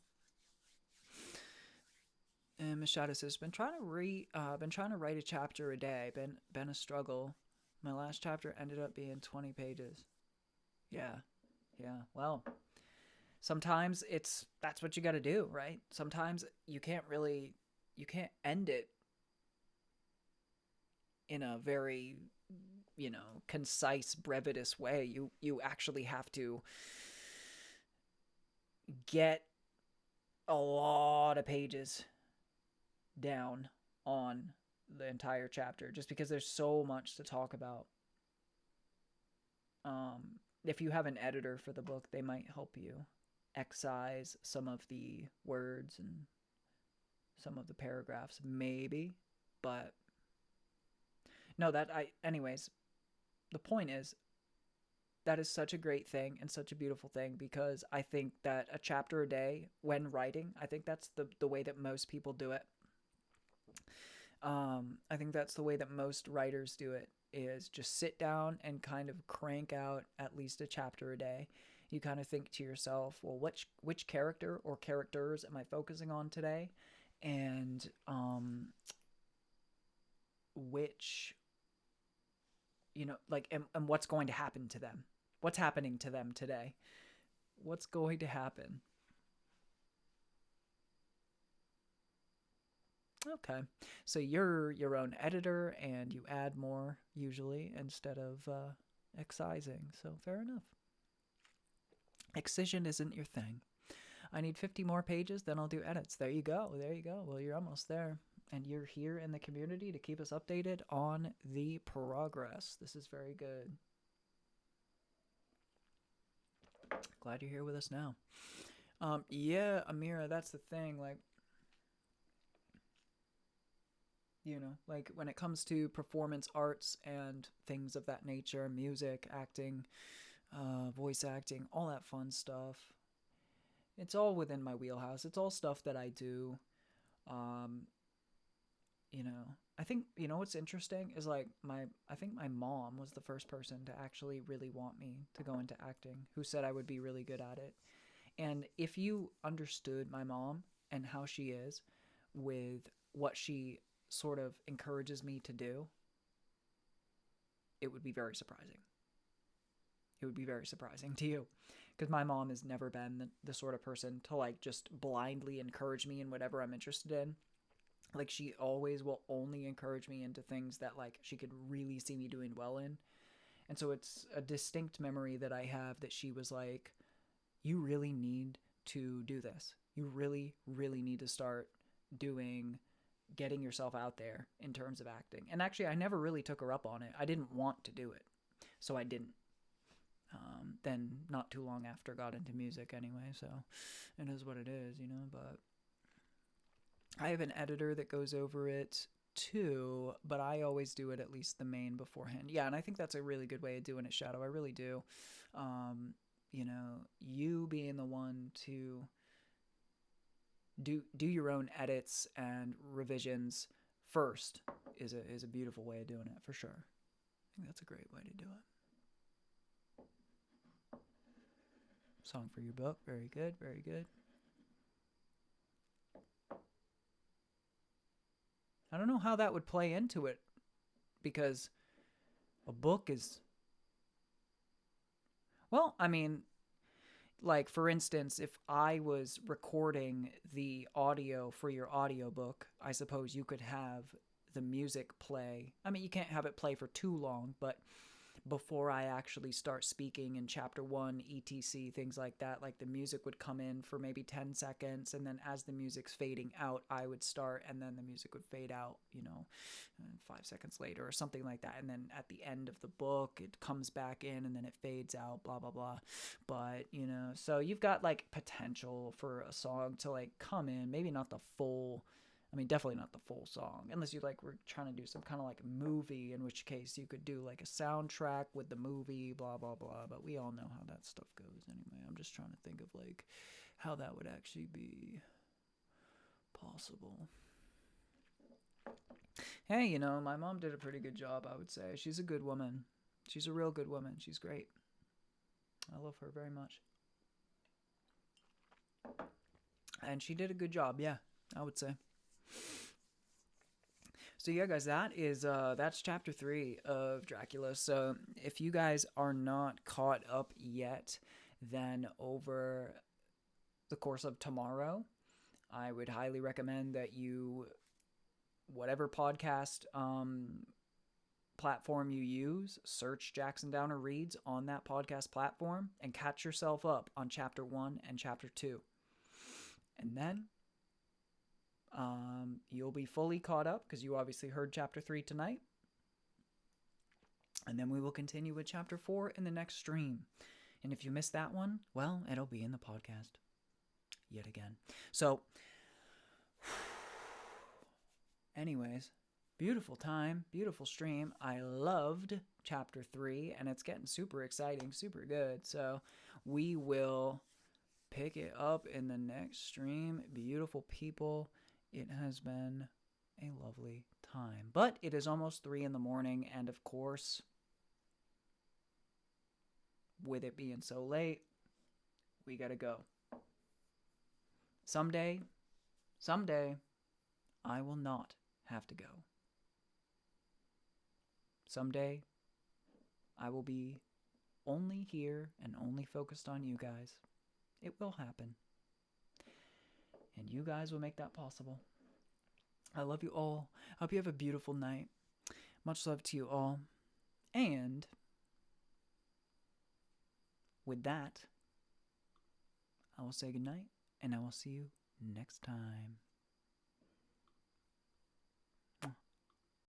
And Miss Shadow says, been trying to write a chapter a day. Been a struggle. My last chapter ended up being 20 pages. Yeah. Well, sometimes that's what you got to do, right? Sometimes you can't end it in a very, concise, brevitous way. You actually have to get a lot of pages down on the entire chapter, just because there's so much to talk about. If you have an editor for the book, they might help you excise some of the words and some of the paragraphs, maybe. But no, anyways, the point is, that is such a great thing and such a beautiful thing, because I think that a chapter a day when writing, I think that's the way that most people do it. I think that's the way that most writers do it, is just sit down and kind of crank out at least a chapter a day. You kind of think to yourself, well, which character or characters am I focusing on today? And which, and what's going to happen to them? What's happening to them today? What's going to happen? Okay, so you're your own editor, and you add more usually instead of excising. So fair enough. Excision isn't your thing. I need 50 more pages, then I'll do edits. There you go. Well, you're almost there. And you're here in the community to keep us updated on the progress. This is very good. Glad you're here with us now. Yeah, Amira, that's the thing. Like, when it comes to performance arts and things of that nature, music, acting, voice acting, all that fun stuff, It's all within my wheelhouse. It's all stuff that I do. Um, you know, I think, you know what's interesting is like I think my mom was the first person to actually really want me to go into acting, who said I would be really good at it. And if you understood my mom and how she is with what she sort of encourages me to do, it would be very surprising. It would be very surprising to you, because my mom has never been the sort of person to like just blindly encourage me in whatever I'm interested in. Like, she always will only encourage me into things that like she could really see me doing well in. And so it's a distinct memory that I have that she was like, you really need to do this. You really, really need to start doing, getting yourself out there in terms of acting. And actually, I never really took her up on it. I didn't want to do it, so I didn't. Then not too long after got into music anyway, so it is what it is, you know. But I have an editor that goes over it too, but I always do it at least the main beforehand. Yeah, and I think that's a really good way of doing it, Shadow. I really do. You know, you being the one to do your own edits and revisions first is a beautiful way of doing it, for sure. I think that's a great way to do it. Song for your book. Very good, very good. I don't know how that would play into it, because a book is, well, I mean, like, for instance, if I was recording the audio for your audiobook, I suppose you could have the music play. I mean, you can't have it play for too long, but before I actually start speaking in chapter 1, etc., things like that, like the music would come in for maybe 10 seconds, and then as the music's fading out, I would start, and then the music would fade out, 5 seconds later or something like that. And then at the end of the book, it comes back in, and then it fades out, blah, blah, blah. But, so you've got like potential for a song to like come in, maybe not the full, I mean, definitely not the full song, unless you like were trying to do some kind of like movie, in which case you could do like a soundtrack with the movie, blah, blah, blah. But we all know how that stuff goes anyway. I'm just trying to think of like how that would actually be possible. Hey, my mom did a pretty good job, I would say. She's a good woman. She's a real good woman. She's great. I love her very much. And she did a good job, yeah, I would say. So yeah, guys, that's chapter 3 of Dracula. So if you guys are not caught up yet, then over the course of tomorrow, I would highly recommend that you, whatever podcast platform you use, search Jackson Downer Reads on that podcast platform and catch yourself up on chapter 1 and chapter 2. And then you'll be fully caught up, because you obviously heard chapter 3 tonight. And then we will continue with chapter 4 in the next stream. And if you missed that one, well, it'll be in the podcast yet again. So, anyways, beautiful time, beautiful stream. I loved chapter 3, and it's getting super exciting, super good. So we will pick it up in the next stream. Beautiful people. It has been a lovely time. But it is almost 3 a.m, and of course, with it being so late, we gotta go. Someday, I will not have to go. Someday, I will be only here and only focused on you guys. It will happen. And you guys will make that possible. I love you all. I hope you have a beautiful night. Much love to you all. And with that, I will say goodnight, and I will see you next time.